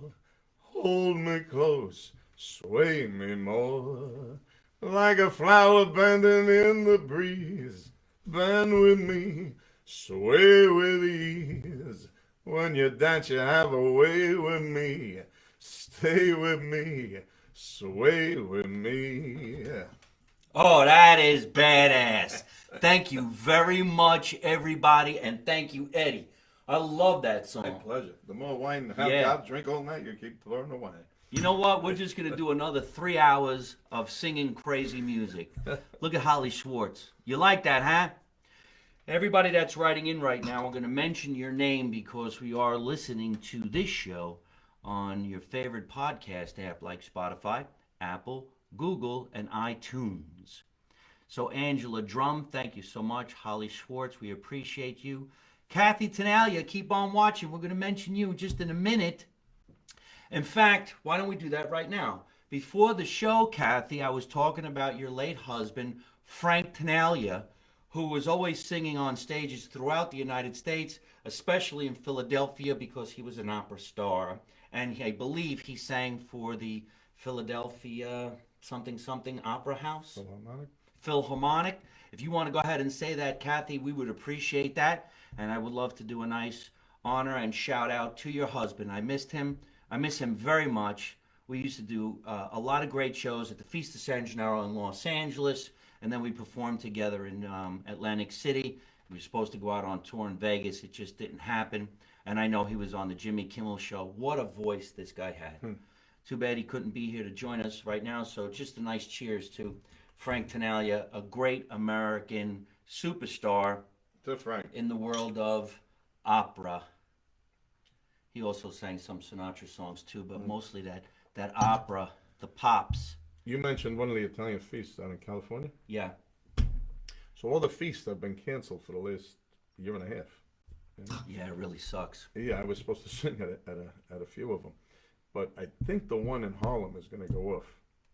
hold me close, sway me more. Like a flower bending in the breeze, bend with me, sway with ease. When you dance, you have a way with me. Stay with me, sway with me.
Oh, that is badass. Thank you very much, everybody, and thank you, Eddie. I love that
My
song.
pleasure. The more wine you have,
Yeah.
I'll drink all night. You keep pouring the wine.
You know what? We're just going to do another 3 hours of singing crazy music. Look at Holly Schwartz. You like that, huh? Everybody that's writing in right now, we're going to mention your name because we are listening to this show on your favorite podcast app like Spotify, Apple, Google, and iTunes. So Angela Drum, thank you so much. Holly Schwartz, we appreciate you. Kathy Tenalia, keep on watching. We're going to mention you just in a minute. In fact, why don't we do that right now? Before the show, Kathy, I was talking about your late husband, Frank Tenalia, who was always singing on stages throughout the United States, especially in Philadelphia because he was an opera star. And I believe he sang for the Philadelphia something Opera House. Philharmonic. If you want to go ahead and say that, Kathy, we would appreciate that. And I would love to do a nice honor and shout out to your husband. I missed him. I miss him very much. We used to do a lot of great shows at the Feast of San Gennaro in Los Angeles, and then we performed together in Atlantic City. We were supposed to go out on tour in Vegas. It just didn't happen. And I know he was on the Jimmy Kimmel show. What a voice this guy had. Too bad he couldn't be here to join us right now. So just a nice cheers to Frank Tenaglia, a great American superstar
To Frank.
in the world of opera. He also sang some Sinatra songs too, but mostly that opera, the pops.
You mentioned one of the Italian feasts down in California.
Yeah.
So all the feasts have been canceled for the last year and a half.
Yeah, it really sucks.
Yeah, I was supposed to sing at a few of them, but I think the one in Harlem is going to go off.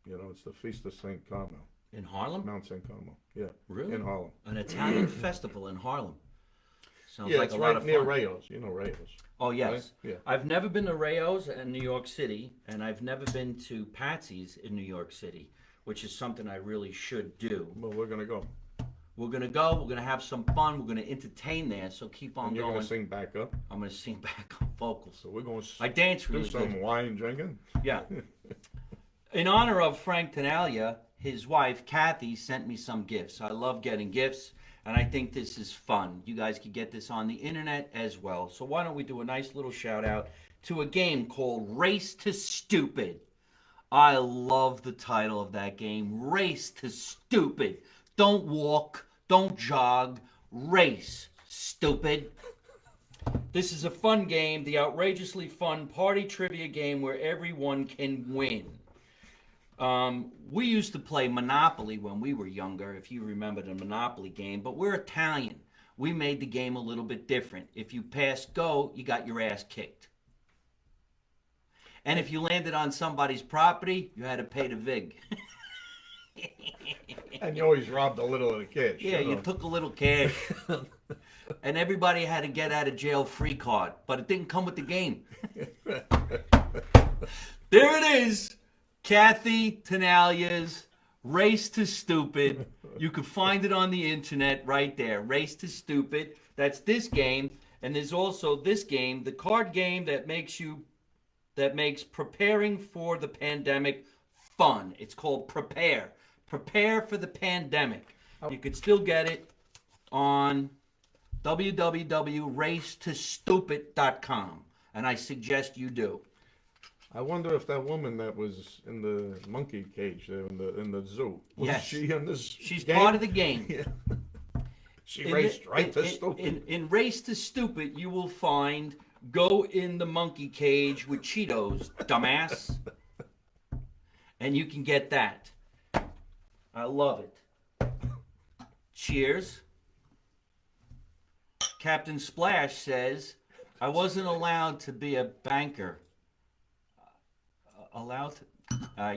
You know, it's the Feast of St. Carmel,
In Harlem?
Mount St. Carmel. Yeah,
Really?
in Harlem.
An Italian festival in Harlem. Sounds
Yeah,
like
it's
a lot
right
of
near
fun.
Rayos. You know Rayos.
Oh, yes.
Right? Yeah.
I've never been to Rayo's in New York City, and I've never been to Patsy's in New York City, which is something I really should do.
Well, we're going to go.
We're going to go. We're going to have some fun. We're going to entertain there, so keep on
And you're
going.
going to sing back up.
I'm going to sing back on vocals.
So we're going to
I dance
do
really
some
good.
wine drinking.
Yeah. In honor of Frank Tenaglia, his wife, Kathy, sent me some gifts. I love getting gifts, and I think this is fun. You guys can get this on the internet as well. So why don't we do a nice little shout out to a game called Race to Stupid. I love the title of that game, Race to Stupid. Don't walk, don't jog, race, stupid. This is a fun game, the outrageously fun party trivia game where everyone can win. We used to play Monopoly when we were younger, if you remember the Monopoly game, but we're Italian. We made the game a little bit different. If you passed go, you got your ass kicked. And if you landed on somebody's property, you had to pay the vig.
And you always robbed a little of the cash.
Yeah, you took a little cash. And everybody had a get out of jail free card, but it didn't come with the game. There it is. Kathy Tenaglia's Race to Stupid. You can find it on the internet right there. Race to Stupid. That's this game. And there's also this game, the card game that makes preparing for the pandemic fun. It's called Prepare. Prepare for the pandemic. You could still get it on www.racetostupid.com. And I suggest you do.
I wonder if that woman that was in the monkey cage there in the zoo, was
Yes.
she in this
She's
game?
part of the game.
Yeah. She raced right to
in,
stupid.
in Race to Stupid, you will find go in the monkey cage with Cheetos, dumbass. And you can get that. I love it. Cheers. Captain Splash says, I wasn't allowed to be a banker. Allowed to?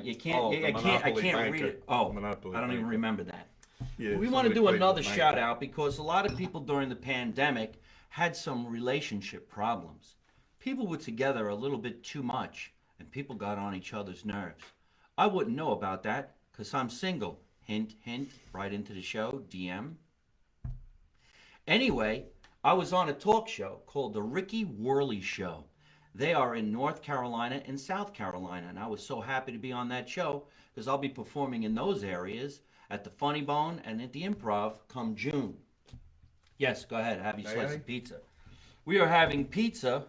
You can't.
Oh,
I
the
can't
Monopoly
read
banker.
it. Oh,
Monopoly
I don't even
banker.
remember that.
Yeah,
We want to
somebody
do
played
another
the
shout
banker.
out because a lot of people during the pandemic had some relationship problems. People were together a little bit too much and people got on each other's nerves. I wouldn't know about that because I'm single. Hint, hint, right into the show, DM. Anyway, I was on a talk show called The Ricky Worley Show. They are in North Carolina and South Carolina, and I was so happy to be on that show because I'll be performing in those areas at the Funny Bone and at the Improv come June. Yes, go ahead, have your
May
slice
I?
of pizza. We are having pizza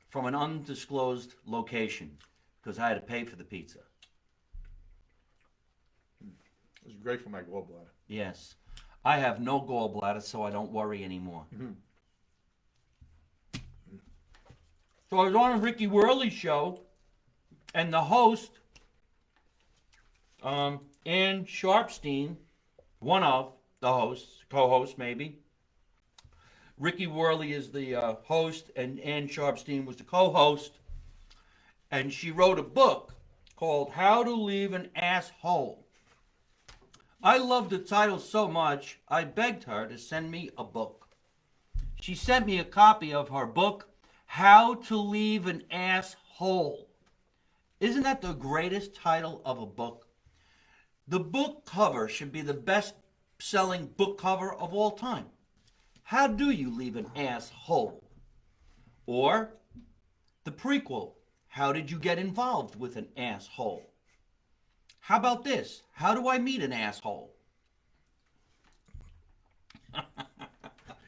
from an undisclosed location because I had to pay for the pizza.
It's great for my gallbladder.
Yes. I have no gallbladder, so I don't worry anymore. So I was on a Ricky Worley show, and the host, Ann Sharpstein, one of the hosts, co-host maybe. Ricky Worley is the host, and Ann Sharpstein was the co-host. And she wrote a book called How to Leave an Asshole. I loved the title so much, I begged her to send me a book. She sent me a copy of her book, How to Leave an Asshole. Isn't that the greatest title of a book? The book cover should be the best-selling book cover of all time. How do you leave an asshole? Or the prequel, How did you get involved with an asshole? How about this? How do I meet an asshole?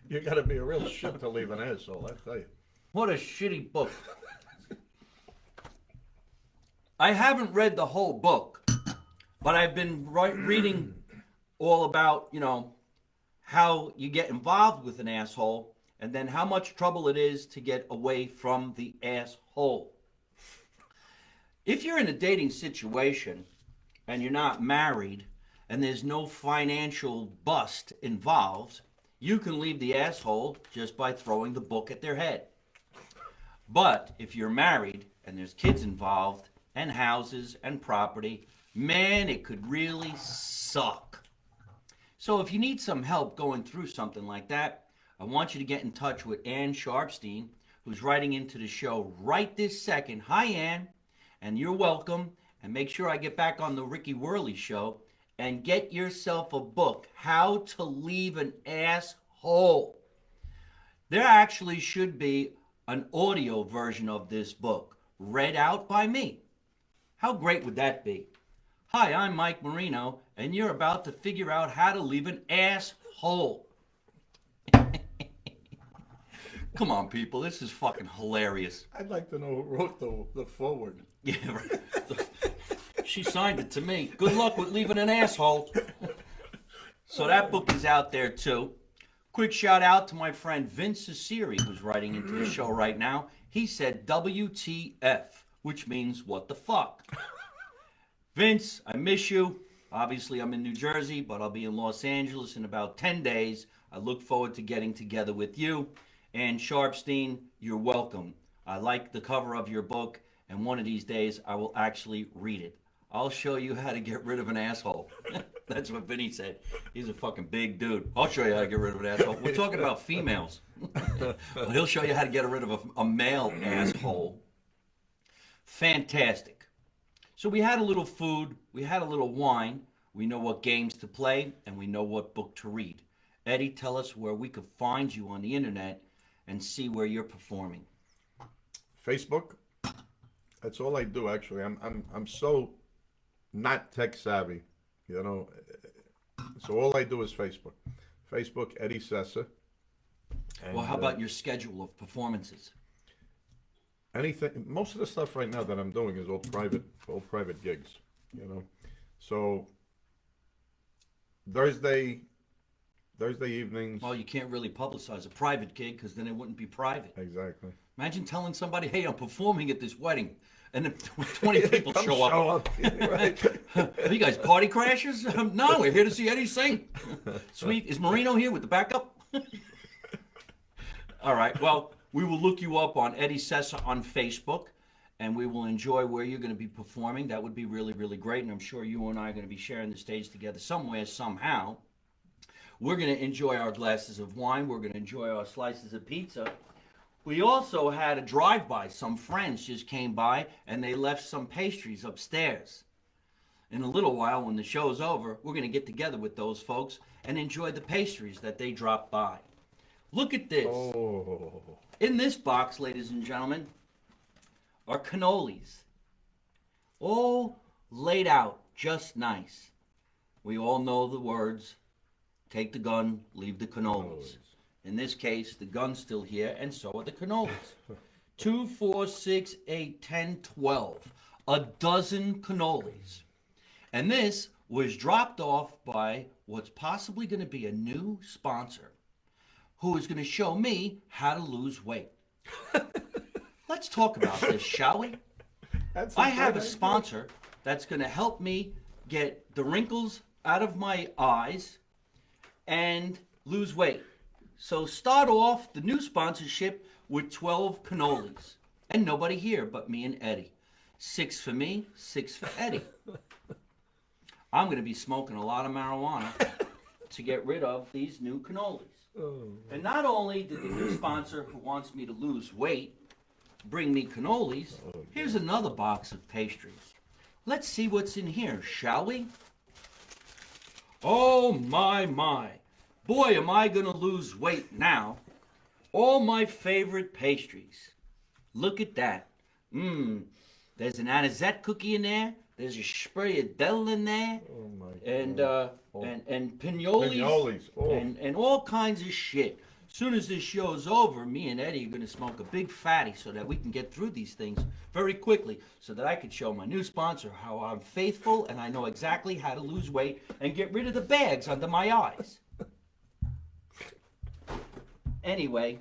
You gotta be a real shit to leave an asshole, I tell you.
What a shitty book. I haven't read the whole book, but I've been reading all about, how you get involved with an asshole and then how much trouble it is to get away from the asshole. If you're in a dating situation and you're not married and there's no financial bust involved, you can leave the asshole just by throwing the book at their head. But if you're married and there's kids involved and houses and property, man, it could really suck. So if you need some help going through something like that, I want you to get in touch with Ann Sharpstein, who's writing into the show right this second. Hi, Ann, and you're welcome. And make sure I get back on the Ricky Worley show and get yourself a book, How to Leave an Asshole. There actually should be an audio version of this book, read out by me. How great would that be? Hi, I'm Mike Marino, and you're about to figure out how to leave an asshole. Come on, people, this is fucking hilarious.
I'd like to know who wrote the foreword.
Yeah, right. She signed it to me. Good luck with leaving an asshole. So that book is out there too. Quick shout out to my friend Vince Cesari, who's writing into the show right now. He said WTF, which means what the fuck. Vince, I miss you. Obviously, I'm in New Jersey, but I'll be in Los Angeles in about 10 days. I look forward to getting together with you. And Sharpstein, you're welcome. I like the cover of your book, and one of these days I will actually read it. I'll show you how to get rid of an asshole. That's what Vinny said. He's a fucking big dude. I'll show you how to get rid of an asshole. We're talking about females. But he'll show you how to get rid of a male asshole. Fantastic. So we had a little food. We had a little wine. We know what games to play, and we know what book to read. Eddie, tell us where we could find you on the internet and see where you're performing.
Facebook. That's all I do, actually. I'm so not tech savvy, So all I do is Facebook. Facebook, Eddie Sessa.
Well, how about your schedule of performances?
Anything. Most of the stuff right now that I'm doing is all private gigs. So Thursday evenings.
Well, you can't really publicize a private gig because then it wouldn't be private.
Exactly.
Imagine telling somebody, "Hey, I'm performing at this wedding," and then 20 people show up.
Right.
Are you guys party crashers? No, we're here to see Eddie sing. Sweet. Is Marino here with the backup? All right. Well, we will look you up on Eddie Sessa on Facebook, and we will enjoy where you're going to be performing. That would be really, really great, and I'm sure you and I are going to be sharing the stage together somewhere, somehow. We're going to enjoy our glasses of wine. We're going to enjoy our slices of pizza. We also had a drive-by. Some friends just came by, and they left some pastries upstairs. In a little while, when the show's over, we're going to get together with those folks and enjoy the pastries that they dropped by. Look at this.
Oh.
In this box, ladies and gentlemen, are cannolis. All laid out just nice. We all know the words, take the gun, leave the cannolis. In this case, the gun's still here, and so are the cannolis. 2, 4, 6, 8, 10, 12. A dozen cannolis. And this was dropped off by what's possibly going to be a new sponsor who is going to show me how to lose weight. Let's talk about this, shall we? I have a sponsor that's going to help me get the wrinkles out of my eyes and lose weight. So start off the new sponsorship with 12 cannolis. And nobody here but me and Eddie. 6 for me, 6 for Eddie. I'm going to be smoking a lot of marijuana to get rid of these new cannolis. And not only did the new sponsor who wants me to lose weight bring me cannolis, here's another box of pastries. Let's see what's in here, shall we? Oh my. Boy, am I going to lose weight now. All my favorite pastries. Look at that. There's an anisette cookie in there. There's a spriadelle in there.
Oh my
and
God.
and pinoli's.
Pinoli's. Oh.
And all kinds of shit. soon as this show's over, me and Eddie are going to smoke a big fatty so that we can get through these things very quickly so that I could show my new sponsor how I'm faithful and I know exactly how to lose weight and get rid of the bags under my eyes. Anyway,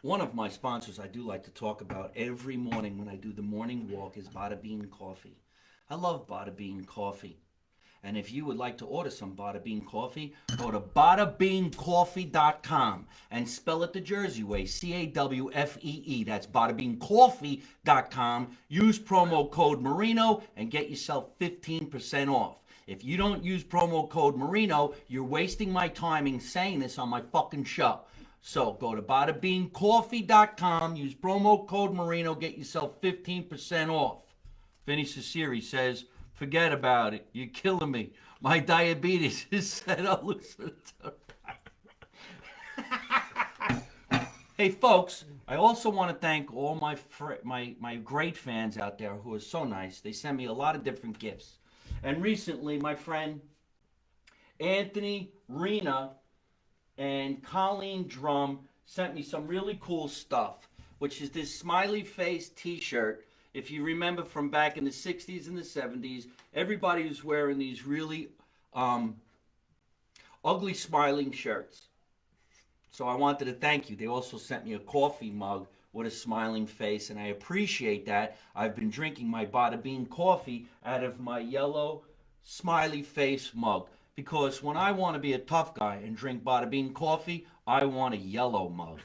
one of my sponsors I do like to talk about every morning when I do the morning walk is Bada Bean Coffee. I love Bada Bean Coffee. And if you would like to order some Bada Bean Coffee, go to badabeancoffee.com and spell it the Jersey way, C-A-W-F-E-E. That's badabeancoffee.com. Use promo code Marino and get yourself 15% off. If you don't use promo code Marino, you're wasting my time in saying this on my fucking show. So go to badabeancoffee.com, use promo code Marino, get yourself 15% off. Vinny Ciceri says, forget about it. You're killing me. My diabetes is set hallucinatory. Hey, folks, I also want to thank all my great fans out there who are so nice. They send me a lot of different gifts. And recently, my friend Anthony Rena and Colleen Drum sent me some really cool stuff, which is this smiley face t-shirt. If you remember from back in the 60s and the 70s, everybody was wearing these really ugly smiling shirts. So I wanted to thank you. They also sent me a coffee mug with a smiling face, and I appreciate that. I've been drinking my Bada Bean coffee out of my yellow smiley face mug because when I want to be a tough guy and drink Bada Bean coffee, I want a yellow mug.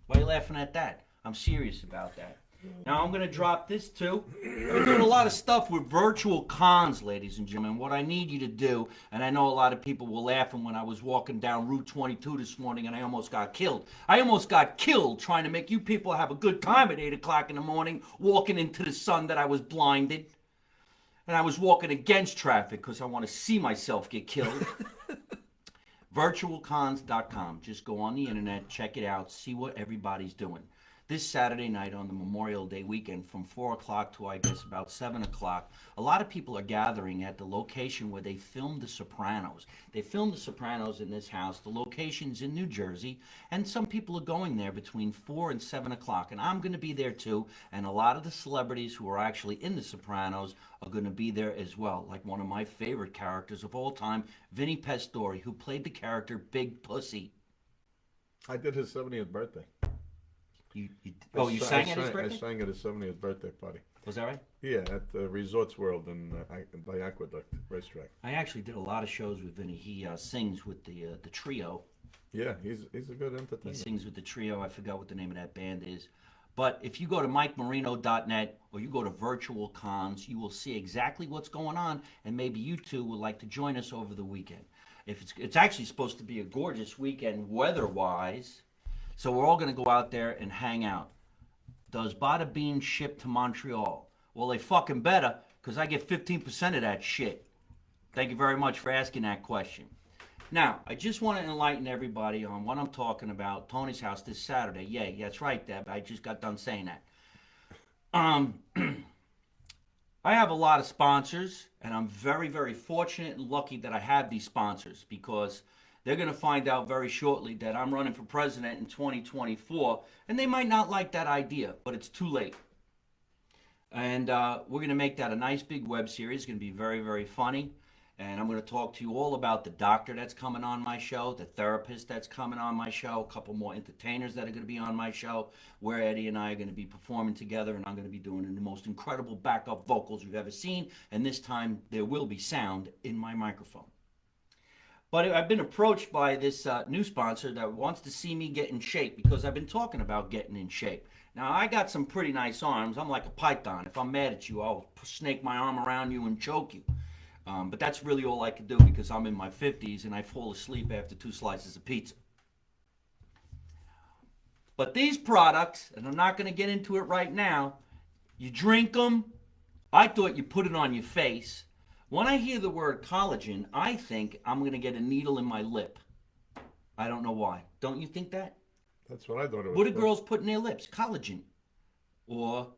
Why are you laughing at that? I'm serious about that. Now I'm going to drop this too. I've been doing a lot of stuff with virtual cons, ladies and gentlemen. What I need you to do, and I know a lot of people were laughing when I was walking down Route 22 this morning and I almost got killed. I almost got killed trying to make you people have a good time at 8 o'clock in the morning, walking into the sun that I was blinded. And I was walking against traffic because I want to see myself get killed. Virtualcons.com. Just go on the internet, check it out, see what everybody's doing. This Saturday night on the Memorial Day weekend from 4 o'clock to I guess about 7 o'clock, a lot of people are gathering at the location where they filmed The Sopranos. They filmed The Sopranos in this house. The location's in New Jersey, and some people are going there between 4 and 7 o'clock, and I'm going to be there too, and a lot of the celebrities who are actually in The Sopranos are going to be there as well, like one of my favorite characters of all time, Vinny Pastore, who played the character Big Pussy.
I did his 70th birthday.
You sang at his birthday?
I sang at his 70th birthday party.
Was that right?
Yeah, at the Resorts World by Aqueduct Racetrack.
I actually did a lot of shows with Vinny. He sings with the trio.
Yeah, he's a good entertainer.
He sings with the trio. I forgot what the name of that band is. But if you go to MikeMarino.net or you go to Virtual Cons, you will see exactly what's going on, and maybe you too would like to join us over the weekend. If it's actually supposed to be a gorgeous weekend weather-wise. So we're all going to go out there and hang out. Does Bada Bean ship to Montreal? Well, they fucking better, because I get 15% of that shit. Thank you very much for asking that question. Now, I just want to enlighten everybody on what I'm talking about. Tony's house this Saturday. Yay, that's right, Deb. I just got done saying that. I have a lot of sponsors, and I'm very, very fortunate and lucky that I have these sponsors because they're going to find out very shortly that I'm running for president in 2024, and they might not like that idea, but it's too late. And we're going to make that a nice big web series. It's going to be very, very funny. And I'm going to talk to you all about the doctor that's coming on my show, the therapist that's coming on my show, a couple more entertainers that are going to be on my show, where Eddie and I are going to be performing together, and I'm going to be doing the most incredible backup vocals you've ever seen. And this time, there will be sound in my microphone. But I've been approached by this new sponsor that wants to see me get in shape because I've been talking about getting in shape. Now, I got some pretty nice arms. I'm like a python. If I'm mad at you, I'll snake my arm around you and choke you. But that's really all I can do because I'm in my 50s and I fall asleep after 2 slices of pizza. But these products, and I'm not going to get into it right now, you drink them. I thought you put it on your face. When I hear the word collagen, I think I'm going to get a needle in my lip. I don't know why. Don't you think that?
That's what I thought it was.
What do girls put in their lips? Collagen. Or,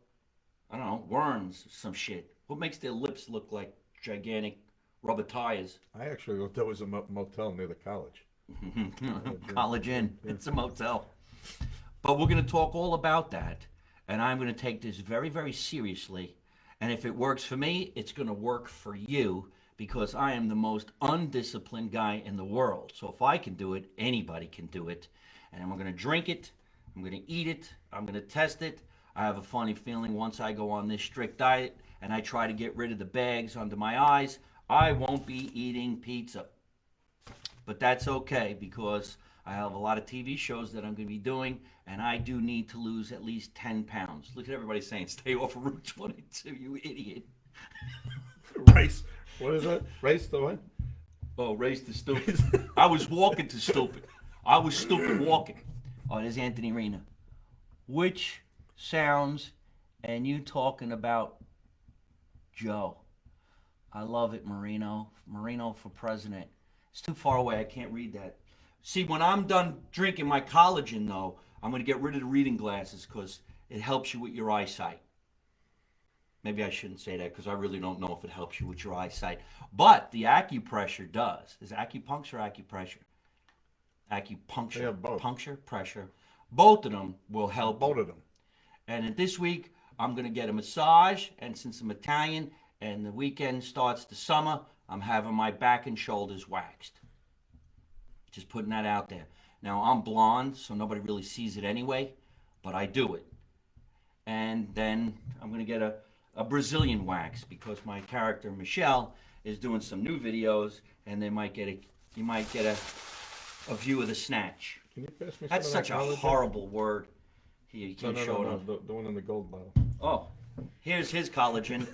I don't know, worms, some shit. What makes their lips look like gigantic rubber tires.
I actually thought there was a motel near the college.
College Inn. It's a motel. But we're going to talk all about that. And I'm going to take this very, very seriously. And if it works for me, it's going to work for you because I am the most undisciplined guy in the world. So if I can do it, anybody can do it. And I'm going to drink it. I'm going to eat it. I'm going to test it. I have a funny feeling once I go on this strict diet and I try to get rid of the bags under my eyes, I won't be eating pizza. But that's okay because I have a lot of TV shows that I'm going to be doing, and I do need to lose at least 10 pounds. Look at everybody saying, stay off of Route 22, you idiot.
Race. What is that? Race to what?
Oh, race to stupid. I was walking to stupid. I was stupid walking. Oh, there's Anthony Rena. Which sounds, and you talking about Joe. I love it, Marino. Marino for president. It's too far away. I can't read that. See, when I'm done drinking my collagen, though, I'm going to get rid of the reading glasses because it helps you with your eyesight. Maybe I shouldn't say that because I really don't know if it helps you with your eyesight. But the acupressure does. Is acupuncture or acupressure? Acupuncture.
Yeah, both.
Puncture, pressure. Both of them will help.
Both of them.
And this week, I'm going to get a massage. And since I'm Italian and the weekend starts the summer, I'm having my back and shoulders waxed. Just putting that out there. Now, I'm blonde, so nobody really sees it anyway, but I do it. And then I'm going to get a Brazilian wax because my character, Michelle, is doing some new videos, and you might get a view of the snatch.
Can you pass me
That's
some of
such
that
a
collagen?
horrible word. Here, you
No,
can't show it on.
the one in the gold bottle.
Oh, here's his collagen.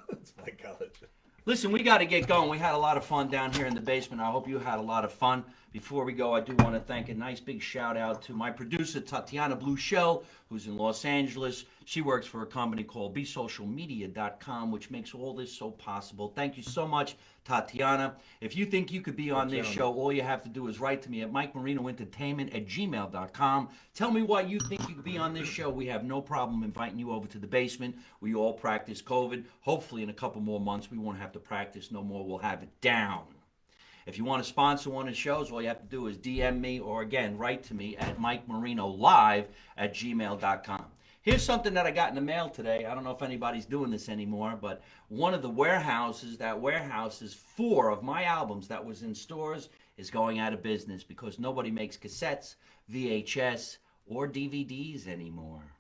That's my collagen.
Listen, we got to get going. We had a lot of fun down here in the basement. I hope you had a lot of fun. Before we go, I do want to thank a nice big shout out to my producer, Tatiana Blue Shell, who's in Los Angeles. She works for a company called BeSocialMedia.com, which makes all this so possible. Thank you so much, Tatiana. If you think you could be on this show, all you have to do is write to me at MikeMarinoEntertainment@gmail.com. Tell me why you think you could be on this show. We have no problem inviting you over to the basement. We all practice COVID. Hopefully in a couple more months, we won't have to practice no more. We'll have it down. If you want to sponsor one of the shows, all you have to do is DM me or, again, write to me at MikeMarinoLive@gmail.com. Here's something that I got in the mail today. I don't know if anybody's doing this anymore, but one of the warehouses that warehouses 4 of my albums that was in stores is going out of business because nobody makes cassettes, VHS, or DVDs anymore.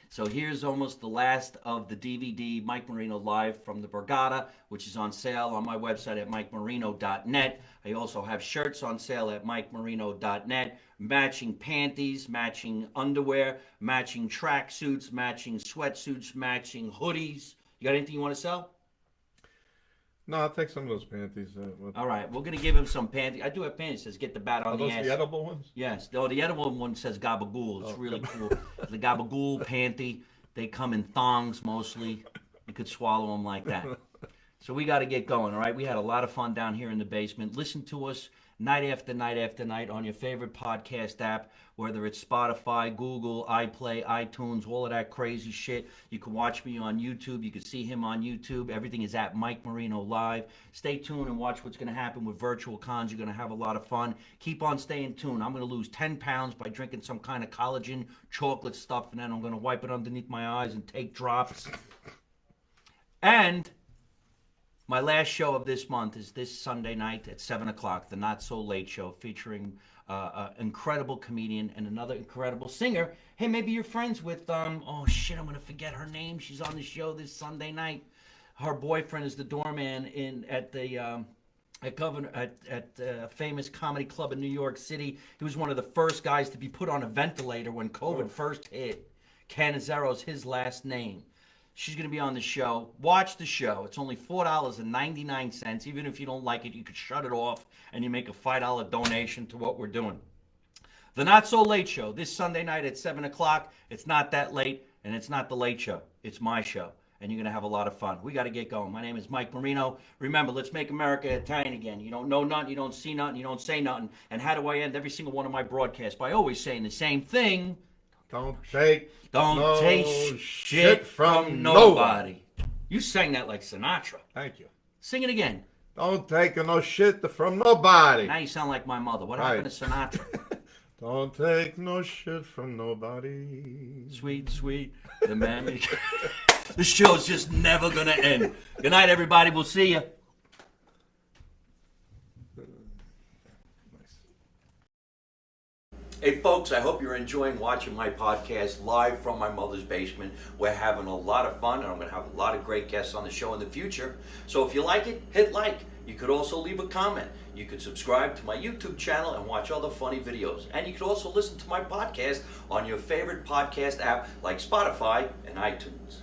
So here's almost the last of the DVD, Mike Marino Live from the Borgata, which is on sale on my website at MikeMarino.net. I also have shirts on sale at MikeMarino.net, matching panties, matching underwear, matching tracksuits, matching sweatsuits, matching hoodies. You got anything you want to sell?
No, I'll take some of those panties.
All right, we're going to give him some panties. I do have panties that says get the bat on
Are
the
those
ass.
the edible ones?
Yes. Oh, the edible one says gabagool. It's really cool. The gabagool panty. They come in thongs mostly. You could swallow them like that. So we got to get going, all right? We had a lot of fun down here in the basement. Listen to us night after night after night on your favorite podcast app, whether it's Spotify, Google, iPlay, iTunes, all of that crazy shit. You can watch me on YouTube. You can see him on YouTube. Everything is at Mike Marino Live. Stay tuned and watch what's going to happen with virtual cons. You're going to have a lot of fun. Keep on staying tuned. I'm going to lose 10 pounds by drinking some kind of collagen chocolate stuff, and then I'm going to wipe it underneath my eyes and take drops. And my last show of this month is this Sunday night at 7 o'clock, the Not So Late Show, featuring an incredible comedian and another incredible singer. Hey, maybe you're friends with, oh shit, I'm going to forget her name. She's on the show this Sunday night. Her boyfriend is the doorman at a famous comedy club in New York City. He was one of the first guys to be put on a ventilator when COVID first hit. Canizaro's his last name. She's going to be on the show. Watch the show. It's only $4.99. Even if you don't like it, you could shut it off and you make a $5 donation to what we're doing. The Not So Late Show, this Sunday night at 7 o'clock. It's not that late, and it's not the late show. It's my show, and you're going to have a lot of fun. We got to get going. My name is Mike Marino. Remember, let's make America Italian again. You don't know nothing, you don't see nothing, you don't say nothing. And how do I end every single one of my broadcasts? By always saying the same thing.
Don't take
Shit from nobody. You sang that like Sinatra.
Thank you.
Sing it again.
Don't take no shit from nobody.
Now you sound like my mother. What
Right.
happened to Sinatra?
Don't take no shit from nobody.
Sweet, sweet, the man. The show's just never gonna end. Good night, everybody. We'll see you. Hey folks, I hope you're enjoying watching my podcast live from my mother's basement. We're having a lot of fun, and I'm going to have a lot of great guests on the show in the future. So if you like it, hit like. You could also leave a comment. You could subscribe to my YouTube channel and watch other funny videos. And you could also listen to my podcast on your favorite podcast app like Spotify and iTunes.